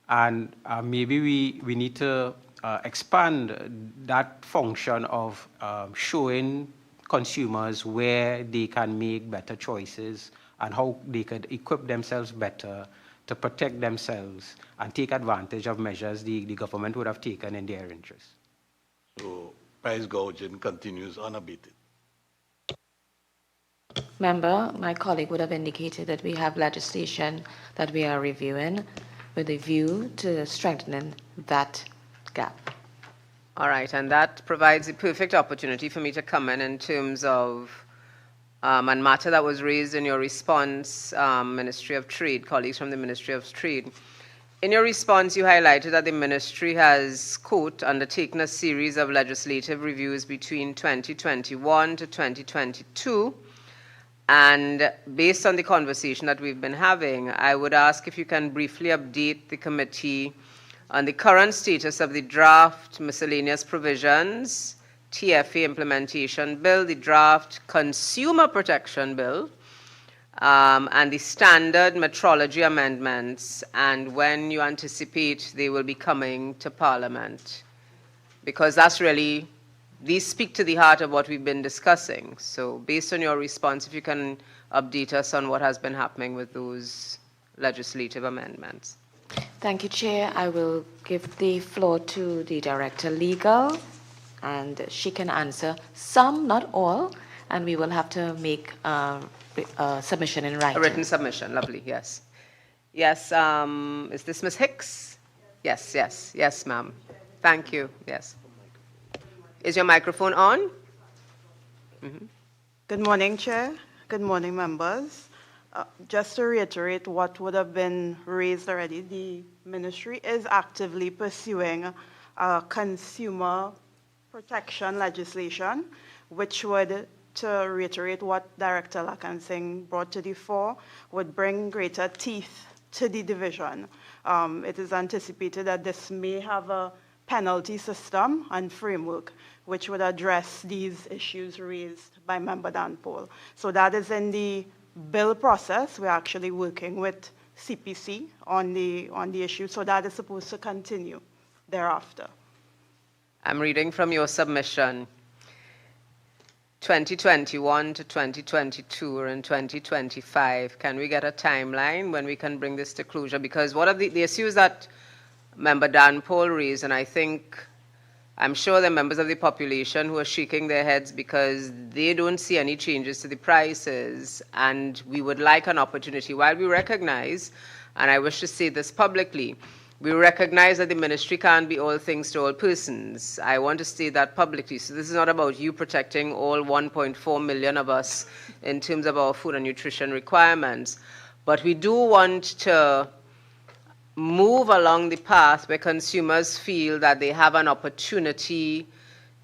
And maybe we need to expand that function of showing consumers where they can make better choices and how they could equip themselves better to protect themselves and take advantage of measures the government would have taken in their interest. So price gouging continues unabated. Member, my colleague would have indicated that we have legislation that we are reviewing with a view to strengthening that gap. All right, and that provides a perfect opportunity for me to come in terms of a matter that was raised in your response, Ministry of Trade, colleagues from the Ministry of Trade. In your response, you highlighted that the ministry has, quote, undertaken a series of legislative reviews between 2021 to 2022. And based on the conversation that we've been having, I would ask if you can briefly update the committee on the current status of the draft miscellaneous provisions, TFA implementation bill, the draft consumer protection bill, and the standard metrology amendments, and when you anticipate they will be coming to Parliament. Because that's really, these speak to the heart of what we've been discussing. So based on your response, if you can update us on what has been happening with those legislative amendments. Thank you, Chair. I will give the floor to the Director Legal, and she can answer some, not all, and we will have to make a submission in writing. A written submission, lovely, yes. Yes, is this Ms. Hicks? Yes, yes, yes, ma'am. Thank you. Yes. Is your microphone on? Good morning, Chair. Good morning, members. Just to reiterate what would have been raised already, the ministry is actively pursuing consumer protection legislation, which would, to reiterate what Director Lakan Singh brought to the fore, would bring greater teeth to the division. It is anticipated that this may have a penalty system and framework which would address these issues raised by Member Danpol. So that is in the bill process. We're actually working with CPC on the issue, so that is supposed to continue thereafter. I'm reading from your submission. 2021 to 2022 or in 2025, can we get a timeline when we can bring this to closure? Because one of the issues that Member Danpol raised, and I'm sure the members of the population who are shaking their heads because they don't see any changes to the prices, and we would like an opportunity. While we recognize, and I wish to say this publicly, we recognize that the ministry can't be all things to all persons. I want to state that publicly. So this is not about you protecting all 1.4 million of us in terms of our food and nutrition requirements. But we do want to move along the path where consumers feel that they have an opportunity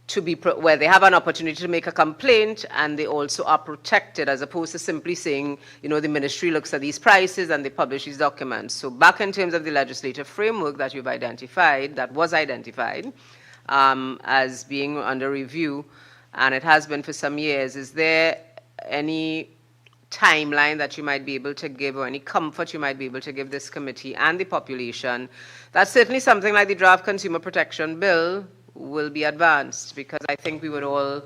to where they have an opportunity to make a complaint and they also are protected, as opposed to simply saying, you know, the ministry looks at these prices and they publish these documents. So back in terms of the legislative framework that you've identified, that was identified as being under review, and it has been for some years, is there any timeline that you might be able to give, or any comfort you might be able to give this committee and the population? That's certainly something like the draft consumer protection bill will be advanced, because I think we would all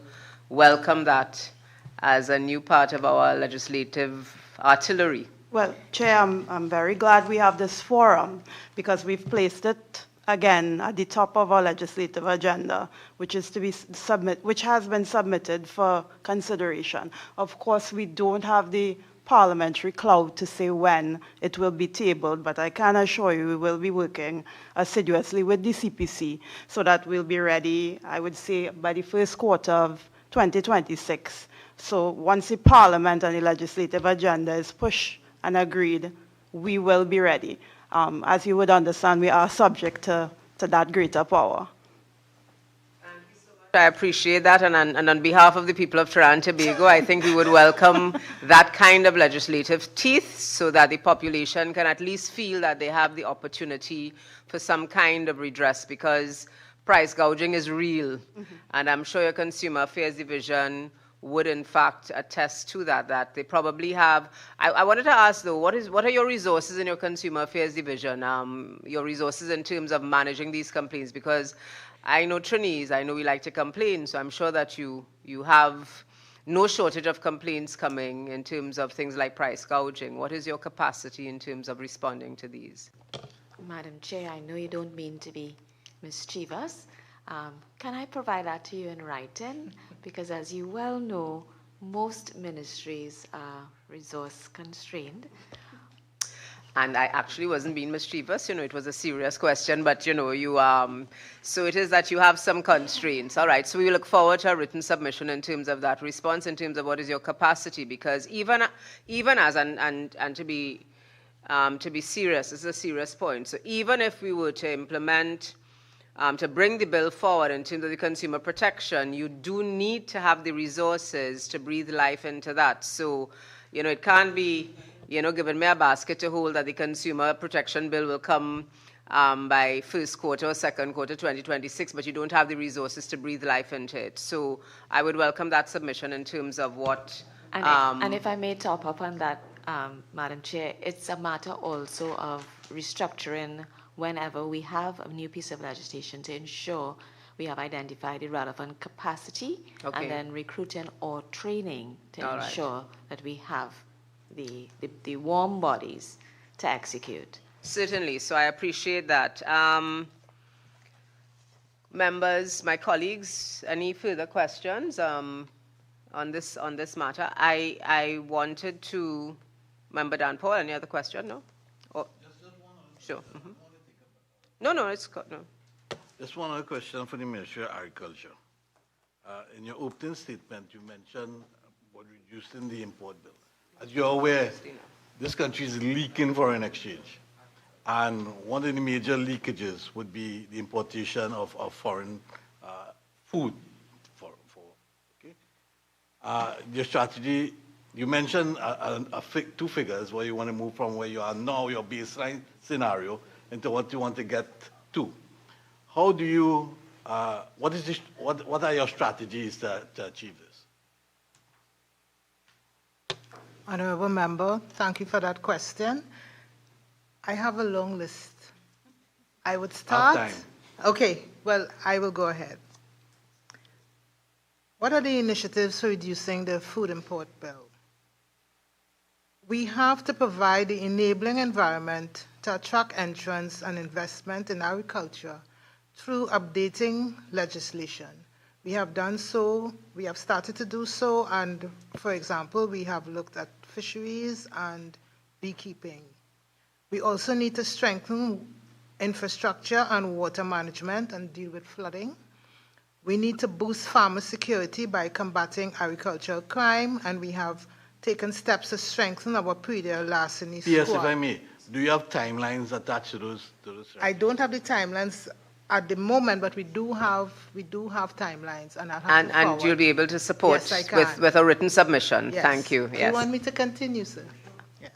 welcome that as a new part of our legislative artillery. Well, Chair, I'm very glad we have this forum, because we've placed it again at the top of our legislative agenda, which is to be which has been submitted for consideration. Of course, we don't have the parliamentary clout to say when it will be tabled, but I can assure you we will be working assiduously with the CPC so that we'll be ready, I would say, by the first quarter of 2026. So once the parliament and the legislative agenda is pushed and agreed, we will be ready. As you would understand, we are subject to that greater power. I appreciate that, and on behalf of the people of Trinidad and Tobago, I think we would welcome that kind of legislative teeth so that the population can at least feel that they have the opportunity for some kind of redress, because price gouging is real. And I'm sure your Consumer Affairs Division would in fact attest to that they probably have. I wanted to ask though, what are your resources in your Consumer Affairs Division, your resources in terms of managing these complaints? Because I know Trinis, I know we like to complain, so I'm sure that you have no shortage of complaints coming in terms of things like price gouging. What is your capacity in terms of responding to these? Madam Chair, I know you don't mean to be mischievous. Can I provide that to you in writing? Because as you well know, most ministries are resource constrained. And I actually wasn't being mischievous, you know, it was a serious question, but you know, so it is that you have some constraints. All right, so we look forward to a written submission in terms of that response, in terms of what is your capacity, because even as, and to be serious, this is a serious point. So even if we were to implement, to bring the bill forward in terms of the consumer protection, you do need to have the resources to breathe life into that. So, you know, it can't be, you know, giving me a basket to hold that the consumer protection bill will come by first quarter or second quarter 2026, but you don't have the resources to breathe life into it. So I would welcome that submission in terms of what... And if I may top up on that, Madam Chair, it's a matter also of restructuring whenever we have a new piece of legislation to ensure we have identified the relevant capacity, and then recruiting or training to ensure that we have the warm bodies to execute. Certainly, so I appreciate that. Members, my colleagues, any further questions on this matter? I wanted to, Member Danpol, any other question? No? Oh, sure. No, no, no. Just one other question for the Ministry of Agriculture. In your opening statement, you mentioned about reducing the import bill. As you're aware, this country is leaking foreign exchange. And one of the major leakages would be the importation of foreign food. Your strategy, you mentioned two figures where you want to move from where you are now, your baseline scenario, into what you want to get to. How do you, what are your strategies to achieve this? Honorable Member, thank you for that question. I have a long list. I would start. Half time. Okay, well, I will go ahead. What are the initiatives for reducing the food import bill? We have to provide the enabling environment to attract entrance and investment in agriculture through updating legislation. We have done so, we have started to do so, and for example, we have looked at fisheries and beekeeping. We also need to strengthen infrastructure and water management and deal with flooding. We need to boost farmer security by combating agricultural crime, and we have taken steps to strengthen our pre-deal larceny squad. Yes, if I may, do you have timelines attached to those? I don't have the timelines at the moment, but we do have timelines, and I'll have to And forward. you'll be able to support Yes, I can. with a written submission. Yes. Thank you. Do Yes. you want me to continue, sir? Yes.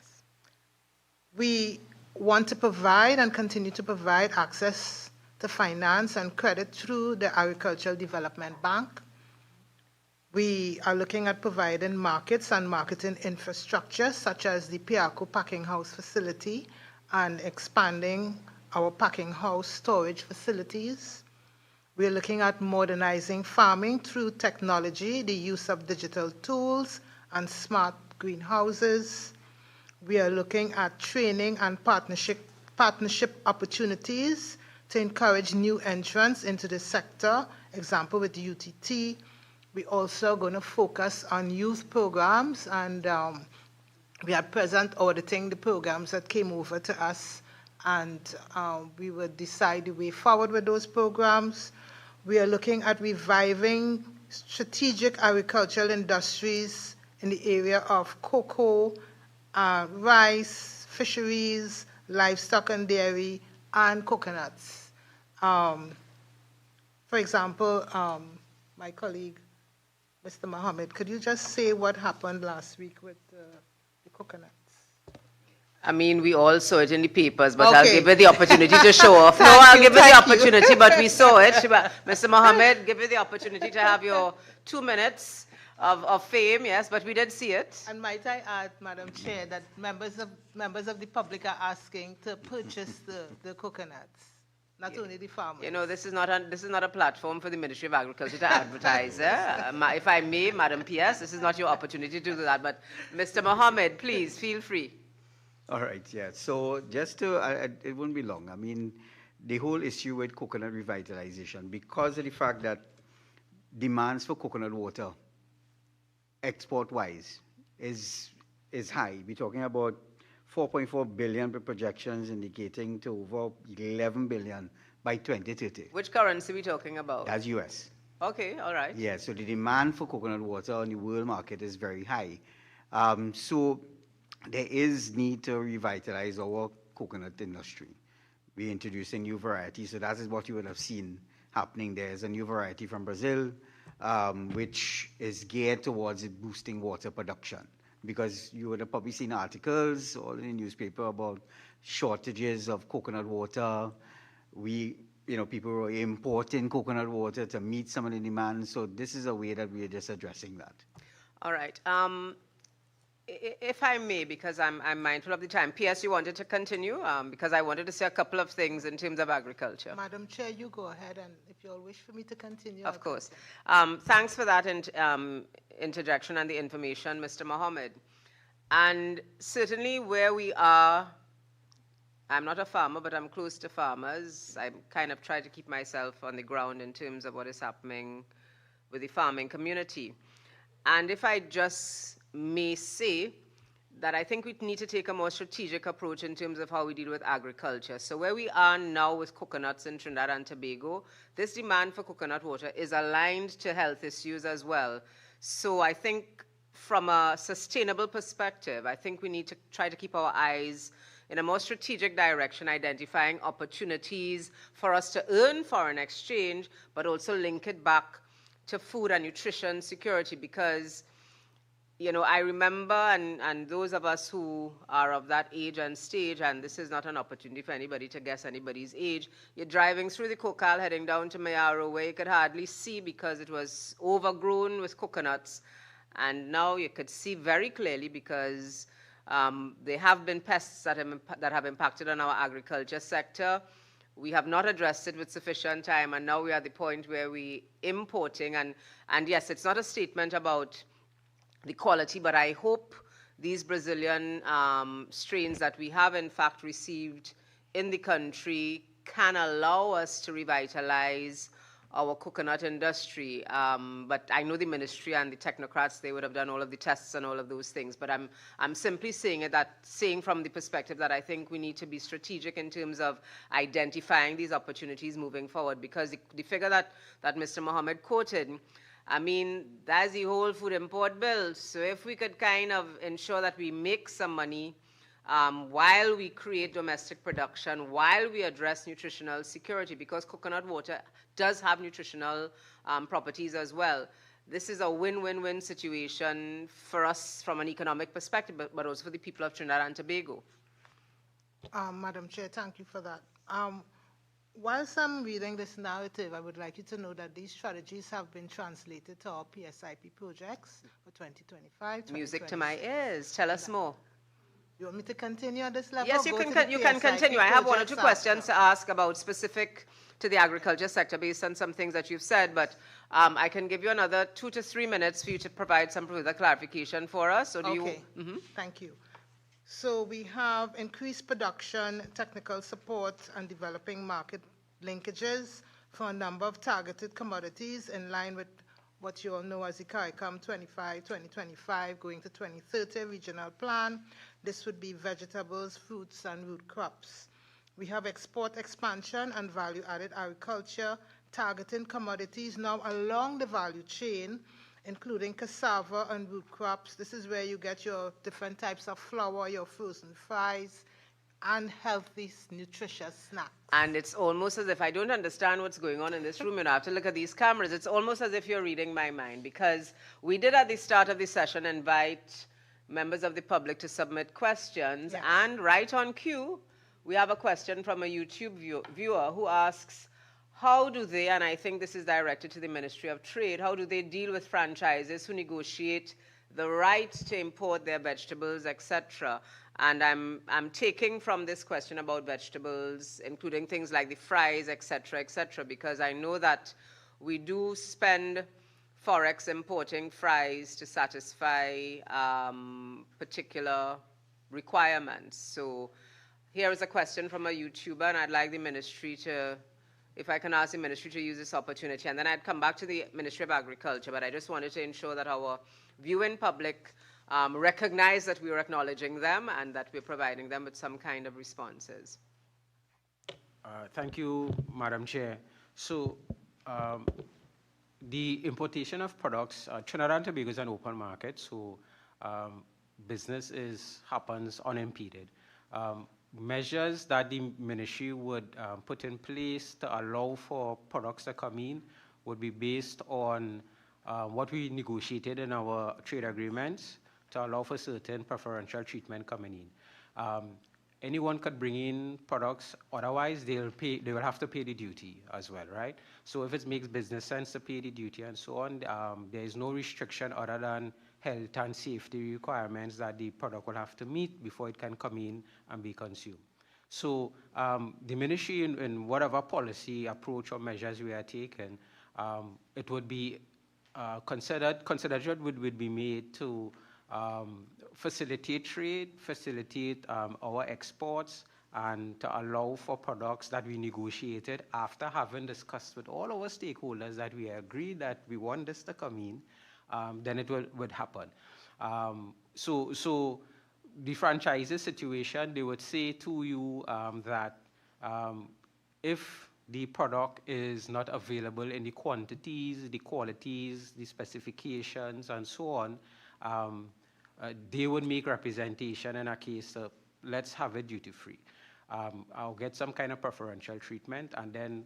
We want to provide and continue to provide access to finance and credit through the Agricultural Development Bank. We are looking at providing markets and marketing infrastructure, such as the Piarco Packing House facility, and expanding our packing house storage facilities. We are looking at modernizing farming through technology, the use of digital tools and smart greenhouses. We are looking at training and partnership opportunities to encourage new entrants into the sector, example with UTT. We're also going to focus on youth programs, and we are present auditing the programs that came over to us, and we will decide the way forward with those programs. We are looking at reviving strategic agricultural industries in the area of cocoa, rice, fisheries, livestock and dairy, and coconuts. For example, my colleague, Mr. Mohammed, could you just say what happened last week with the coconuts? I mean, we all saw it in the papers, but Okay. I'll give you the opportunity to show off. No, I'll give you the opportunity, but we saw it. Mr. Mohammed, give you the opportunity to have your 2 minutes of fame, yes, but we did see it. And might I add, Madam Chair, that members of the public are asking to purchase the coconuts, not only the farmers. You know, this is not a platform for the Ministry of Agriculture to advertise. If I may, Madam PS, this is not your opportunity to do that. But Mr. Mohammed, please feel free. All right, yeah. So just to, it won't be long. I mean, the whole issue with coconut revitalization, because of the fact that demands for coconut water, export-wise, is high. We're talking about 4.4 billion projections indicating to over 11 billion by 2030. Which currency are we talking about? That's US. Okay, all right. Yeah, so the demand for coconut water on the world market is very high. So there is need to revitalize our coconut industry. We're introducing new varieties, so that is what you would have seen happening. There's a new variety from Brazil, which is geared towards boosting water production. Because you would have probably seen articles all in the newspaper about shortages of coconut water. People were importing coconut water to meet some of the demand. So this is a way that we are just addressing that. All right. If I may, because I'm mindful of the time. PS, you wanted to continue? Because I wanted to say a couple of things in terms of agriculture. Madam Chair, you go ahead, and if you all wish for me to continue. Of course. Thanks for that interjection and the information, Mr. Mohammed. And certainly where we are, I'm not a farmer, but I'm close to farmers. I kind of try to keep myself on the ground in terms of what is happening with the farming community. And if I just may say that I think we need to take a more strategic approach in terms of how we deal with agriculture. So where we are now with coconuts in Trinidad and Tobago, this demand for coconut water is aligned to health issues as well. So I think from a sustainable perspective, I think we need to try to keep our eyes in a more strategic direction, identifying opportunities for us to earn foreign exchange, but also link it back to food and nutrition security, because you know, I remember, and those of us who are of that age and stage, and this is not an opportunity for anybody to guess anybody's age, you're driving through the Cocal heading down to Mayaro, where you could hardly see because it was overgrown with coconuts. And now you could see very clearly because there have been pests that have impacted on our agriculture sector. We have not addressed it with sufficient time, and now we are at the point where we're importing. And yes, it's not a statement about the quality, but I hope these Brazilian strains that we have in fact received in the country can allow us to revitalize our coconut industry. But I know the ministry and the technocrats, they would have done all of the tests and all of those things. But I'm simply saying from the perspective that I think we need to be strategic in terms of identifying these opportunities moving forward, because the figure that Mr. Mohammed quoted, I mean, that's the whole food import bill. So if we could kind of ensure that we make some money while we create domestic production, while we address nutritional security, because coconut water does have nutritional properties as well. This is a win-win-win situation for us from an economic perspective, but also for the people of Trinidad and Tobago. Madam Chair, thank you for that. Whilst I'm reading this narrative, I would like you to know that these strategies have been translated to our PSIP projects for 2025. Music to my ears. Tell us more. You want me to continue on this level? Yes, you can continue. I have one or two questions to ask about specific to the agriculture sector based on some things that you've said, but I can give you another 2 to 3 minutes for you to provide some further clarification for us. Or do okay. Thank you. So we have increased production, technical support, and developing market linkages for a number of targeted commodities in line with what you all know as the CARICOM 2025 going to 2030 regional plan. This would be vegetables, fruits, and root crops. We have export expansion and value-added agriculture, targeting commodities now along the value chain, including cassava and root crops. This is where you get your different types of flour, your frozen fries, and healthy, nutritious snacks. And it's almost as if I don't understand what's going on in this room, and I have to look at these cameras. It's almost as if you're reading my mind, because we did at the start of the session invite members of the public to submit questions, yes. And right on cue, we have a question from a YouTube viewer who asks, how do they, and I think this is directed to the Ministry of Trade, how do they deal with franchises who negotiate the right to import their vegetables, etc.? And I'm taking from this question about vegetables, including things like the fries, etc., because I know that we do spend forex importing fries to satisfy particular requirements. So here is a question from a YouTuber, and I'd like the ministry to, if I can ask the ministry to use this opportunity, and then I'd come back to the Ministry of Agriculture, but I just wanted to ensure that our viewing public recognize that we are acknowledging them and that we're providing them with some kind of responses. Thank you, Madam Chair. So the importation of products, Trinidad and Tobago is an open market, so business happens unimpeded. Measures that the ministry would put in place to allow for products to come in would be based on what we negotiated in our trade agreements to allow for certain preferential treatment coming in. Anyone could bring in products, otherwise they will have to pay the duty as well, right? So if it makes business sense to pay the duty and so on, there is no restriction other than health and safety requirements that the product will have to meet before it can come in and be consumed. So the ministry, in whatever policy approach or measures we are taking, it would be consideration would be made to facilitate trade, facilitate our exports, and to allow for products that we negotiated after having discussed with all our stakeholders that we agree that we want this to come in, then it would happen. So the franchises situation, they would say to you that if the product is not available in the quantities, the qualities, the specifications, and so on, they would make representation in a case of, let's have it duty-free. I'll get some kind of preferential treatment, and then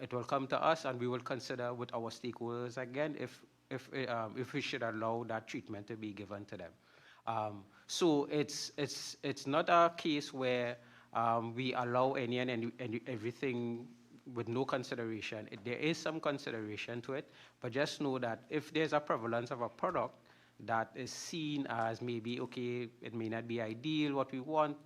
it will come to us, and we will consider with our stakeholders again if we should allow that treatment to be given to them. So it's not a case where we allow any and everything with no consideration. There is some consideration to it, but just know that if there's a prevalence of a product that is seen as maybe, okay, it may not be ideal, what we want,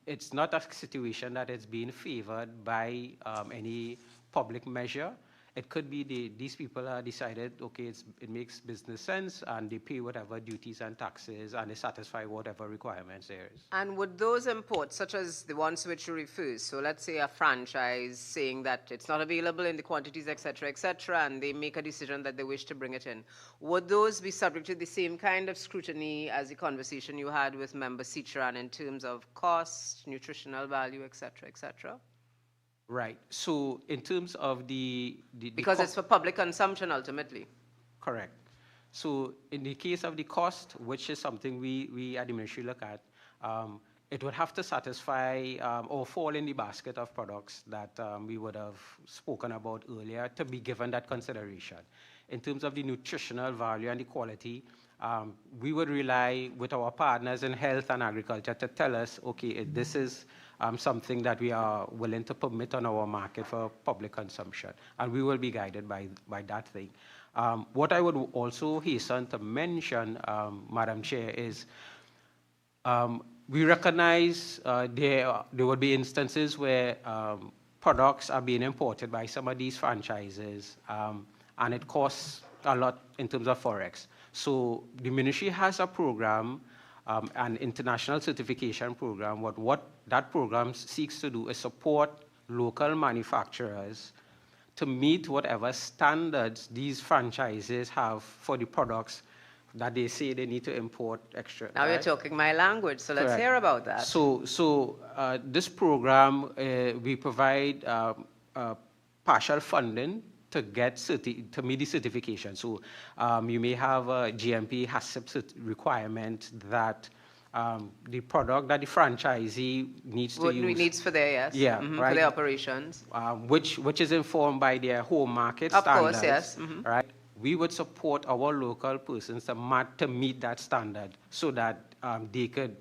it's not a situation that is being favored by any public measure. It could be these people are decided, okay, it makes business sense, and they pay whatever duties and taxes, and they satisfy whatever requirements there is. And would those imports, such as the ones to which you refer, so let's say a franchise saying that it's not available in the quantities, et cetera, and they make a decision that they wish to bring it in, would those be subject to the same kind of scrutiny as the conversation you had with member Clessie-Ann in terms of cost, nutritional value, et cetera? Right. So in terms of because it's for public consumption ultimately. Correct. So in the case of the cost, which is something we at the ministry look at, it would have to satisfy or fall in the basket of products that we would have spoken about earlier to be given that consideration. In terms of the nutritional value and the quality, we would rely with our partners in health and agriculture to tell us, okay, this is something that we are willing to permit on our market for public consumption, and we will be guided by that thing. What I would also hasten to mention, Madam Chair, is we recognize there would be instances where products are being imported by some of these franchises, and it costs a lot in terms of forex. So the ministry has a program, an international certification program. What that program seeks to do is support local manufacturers to meet whatever standards these franchises have for the products that they say they need to import extra. Now you're talking my language, so let's hear about that. So this program, we provide partial funding to meet the certification. So you may have a GMP HACCP requirement that the product that the franchisee needs to use. Needs for their, yes. Yeah, right. For their operations. Which is informed by their home market of standards. Of course, yes. Right. We would support our local persons to meet that standard so that they could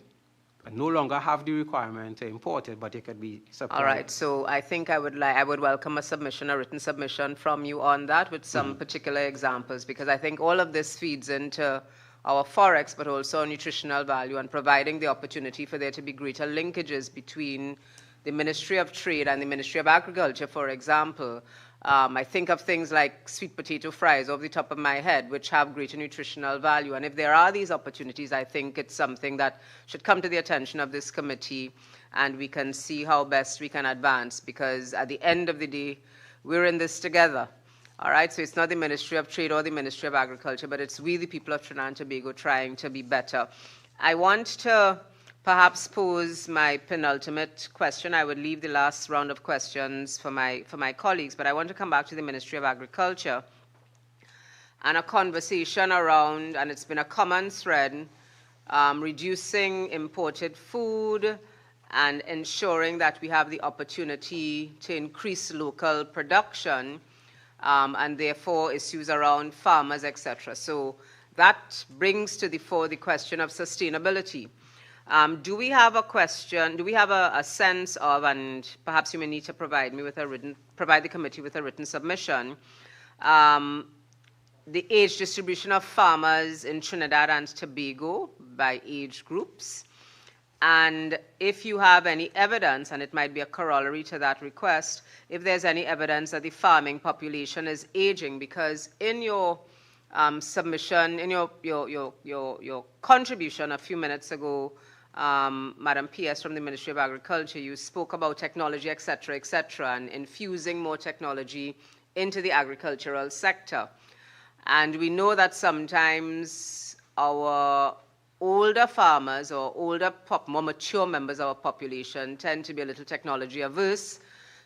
no longer have the requirement to import it, but it could be supplied. All right, so I think I would welcome a written submission from you on that with some particular examples, because I think all of this feeds into our forex, but also nutritional value, and providing the opportunity for there to be greater linkages between the Ministry of Trade and the Ministry of Agriculture, for example. I think of things like sweet potato fries off the top of my head, which have greater nutritional value. And if there are these opportunities, I think it's something that should come to the attention of this committee, and we can see how best we can advance, because at the end of the day, we're in this together. All right, so it's not the Ministry of Trade or the Ministry of Agriculture, but it's we, the people of Trinidad and Tobago, trying to be better. I want to perhaps pose my penultimate question. I would leave the last round of questions for my colleagues, but I want to come back to the Ministry of Agriculture and a conversation around, and it's been a common thread, reducing imported food and ensuring that we have the opportunity to increase local production, and therefore issues around farmers, etc. So that brings to the fore the question of sustainability. Do we have a sense of, and perhaps you may need to provide the committee with a written submission, the age distribution of farmers in Trinidad and Tobago by age groups? And if you have any evidence, and it might be a corollary to that request, if there's any evidence that the farming population is aging, because in your submission, in your contribution a few minutes ago, Madam P.S. from the Ministry of Agriculture, you spoke about technology, et cetera, and infusing more technology into the agricultural sector. And we know that sometimes our older farmers or older, more mature members of our population tend to be a little technology averse.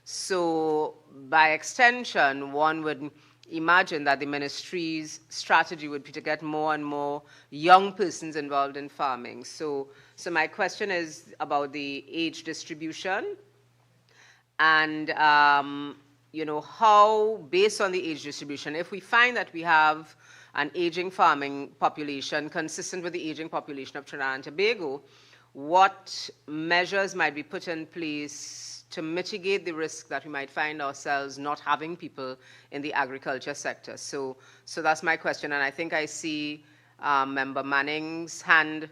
So by extension, one would imagine that the ministry's strategy would be to get more and more young persons involved in farming. So my question is about the age distribution and, you know, how, based on the age distribution, if we find that we have an aging farming population consistent with the aging population of Trinidad and Tobago, what measures might be put in place to mitigate the risk that we might find ourselves not having people in the agriculture sector? So that's my question, and I think I see Member Manning's hand.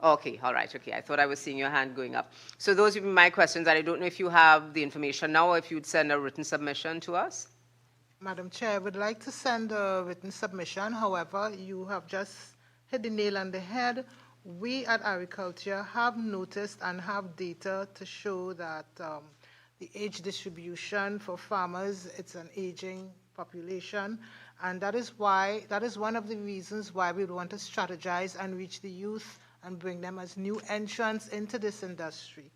Okay, all right, okay. I thought I was seeing your hand going up. So those would be my questions, and I don't know if you have the information now or if you'd send a written submission to us. Madam Chair, I would like to send a written submission. However, you have just hit the nail on the head. We at Agriculture have noticed and have data to show that the age distribution for farmers, it's an aging population. And that is one of the reasons why we want to strategize and reach the youth and bring them as new entrants into this industry.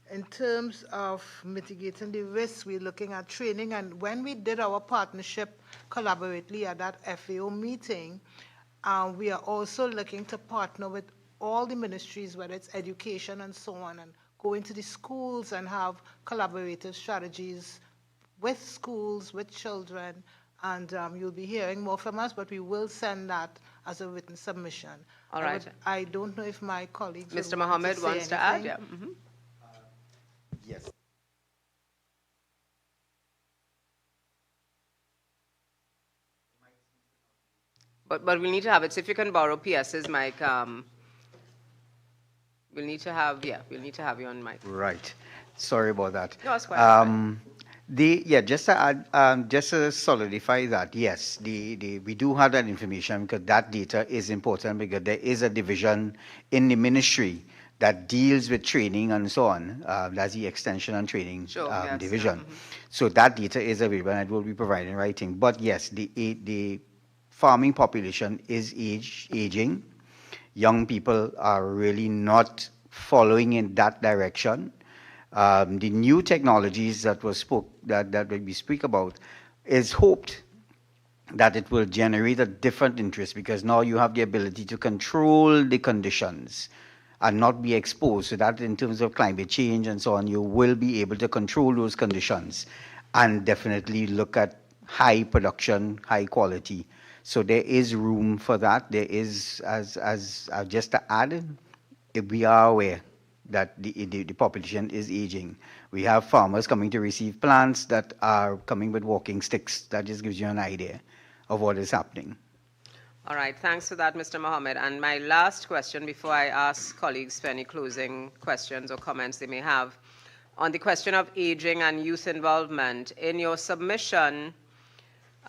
In terms of mitigating the risks, we're looking at training. And when we did our partnership collaboratively at that FAO meeting, we are also looking to partner with all the ministries, whether it's education and so on, and go into the schools and have collaborative strategies with schools, with children, and you'll be hearing more from us, but we will send that as a written submission. All right. I don't know if my colleagues Mr. Mohammed wants to add? Yeah. Yes. But we need to have it. So if you can borrow PS's mic, we'll need to have you on mic. Right. Sorry about that. No, it's quite fine. Just to add, just to solidify that, yes, we do have that information because that data is important because there is a division in the ministry that deals with training and so on. That's the extension and training division. So that data is available and it will be provided in writing. But yes, the farming population is aging. Young people are really not following in that direction. The new technologies that we speak about is hoped that it will generate a different interest because now you have the ability to control the conditions and not be exposed. So that in terms of climate change and so on, you will be able to control those conditions and definitely look at high production, high quality. So there is room for that. There is, as just to add, if we are aware that the population is aging. We have farmers coming to receive plants that are coming with walking sticks. That just gives you an idea of what is happening. All right, thanks for that, Mr. Mohammed. And my last question before I ask colleagues for any closing questions or comments they may have. On the question of aging and youth involvement, in your submission,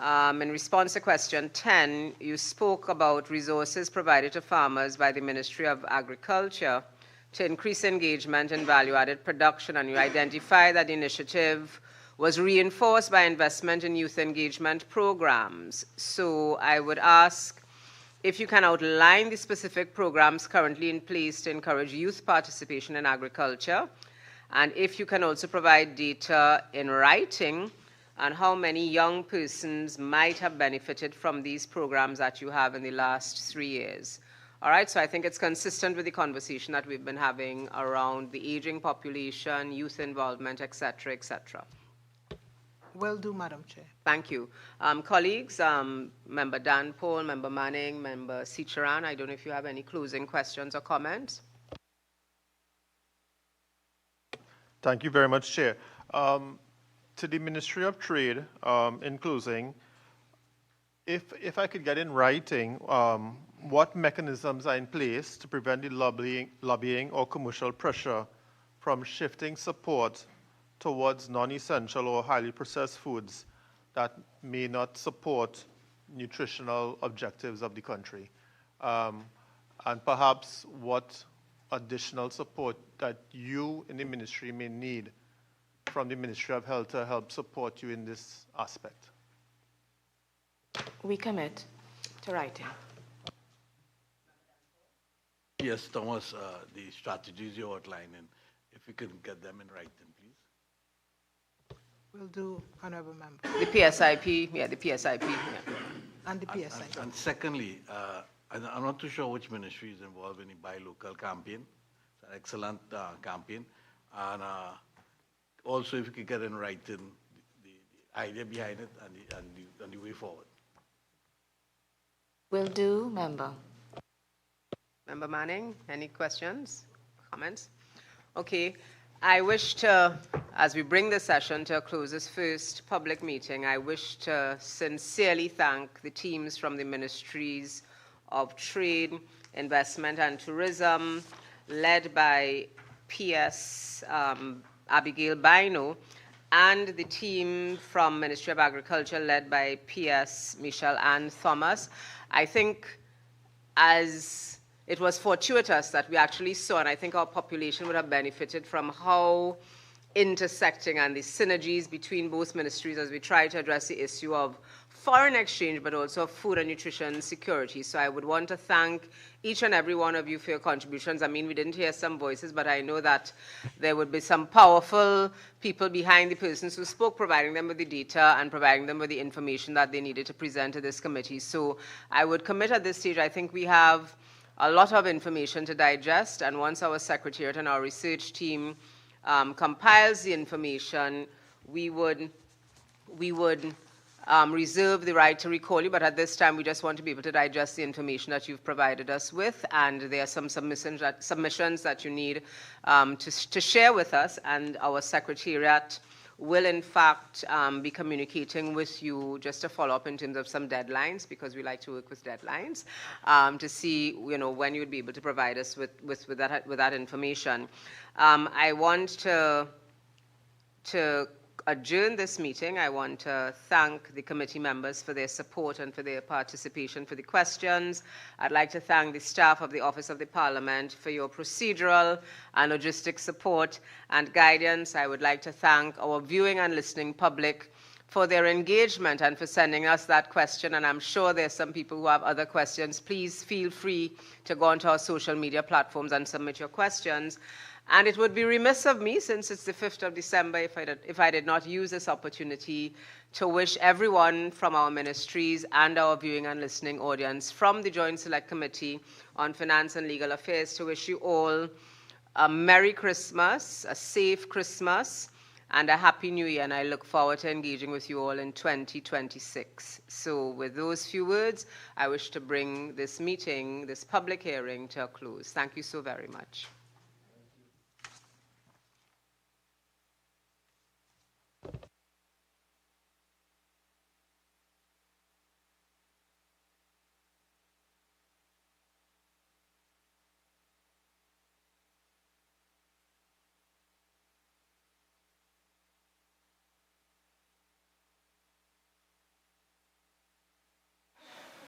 in response to question 10, you spoke about resources provided to farmers by the Ministry of Agriculture to increase engagement in value-added production, and you identify that the initiative was reinforced by investment in youth engagement programs. So I would ask if you can outline the specific programs currently in place to encourage youth participation in agriculture, and if you can also provide data in writing on how many young persons might have benefited from these programs that you have in the last 3 years. All right, so I think it's consistent with the conversation that we've been having around the aging population, youth involvement, et cetera, et cetera. Will do, Madam Chair. Thank you. Colleagues, Member Dan Paul, Member Manning, Member Sicharan, I don't know if you have any closing questions or comments. Thank you very much, Chair. To the Ministry of Trade, in closing, if I could get in writing, what mechanisms are in place to prevent the lobbying or commercial pressure from shifting support towards non-essential or highly processed foods that may not support nutritional objectives of the country? And perhaps what additional support that you in the ministry may need from the Ministry of Health to help support you in this aspect? We commit to writing. Yes, Thomas, the strategies you outlined, and if we can get them in writing, please. Will do, Honorable Member. The PSIP, yeah, the PSIP, yeah. And the PSI. And secondly, I'm not too sure which ministry is involved in the Buy Local campaign. It's an excellent campaign. And also, if you could get in writing the idea behind it and the way forward. Will do, Member. Member Manning, any questions, comments? Okay, I wish to, as we bring the session to a close, this first public meeting, I wish to sincerely thank the teams from the Ministries of Trade, Investment and Tourism, led by PS Abigail Bino, and the team from Ministry of Agriculture, led by PS Michelle-Ann Thomas. I think as it was fortuitous that we actually saw, and I think our population would have benefited from how intersecting and the synergies between both ministries as we try to address the issue of foreign exchange, but also food and nutrition security. So I would want to thank each and every one of you for your contributions. I mean, we didn't hear some voices, but I know that there would be some powerful people behind the persons who spoke, providing them with the data and providing them with the information that they needed to present to this committee. So I would commit at this stage, I think we have a lot of information to digest, and once our secretariat and our research team compiles the information, we would reserve the right to recall you, but at this time we just want to be able to digest the information that you've provided us with, and there are some submissions that you need to share with us, and our secretariat will in fact be communicating with you just to follow up in terms of some deadlines, because we like to work with deadlines, to see when you would be able to provide us with that information. I want to adjourn this meeting. I want to thank the committee members for their support and for their participation, for the questions. I'd like to thank the staff of the Office of the Parliament for your procedural and logistic support and guidance. I would like to thank our viewing and listening public for their engagement and for sending us that question. And I'm sure there's some people who have other questions. Please feel free to go onto our social media platforms and submit your questions. And it would be remiss of me, since it's the 5th of December, if I did not use this opportunity to wish everyone from our ministries and our viewing and listening audience from the Joint Select Committee on Finance and Legal Affairs to wish you all a Merry Christmas, a safe Christmas, and a Happy New Year. And I look forward to engaging with you all in 2026. So with those few words, I wish to bring this meeting, this public hearing, to a close. Thank you so very much.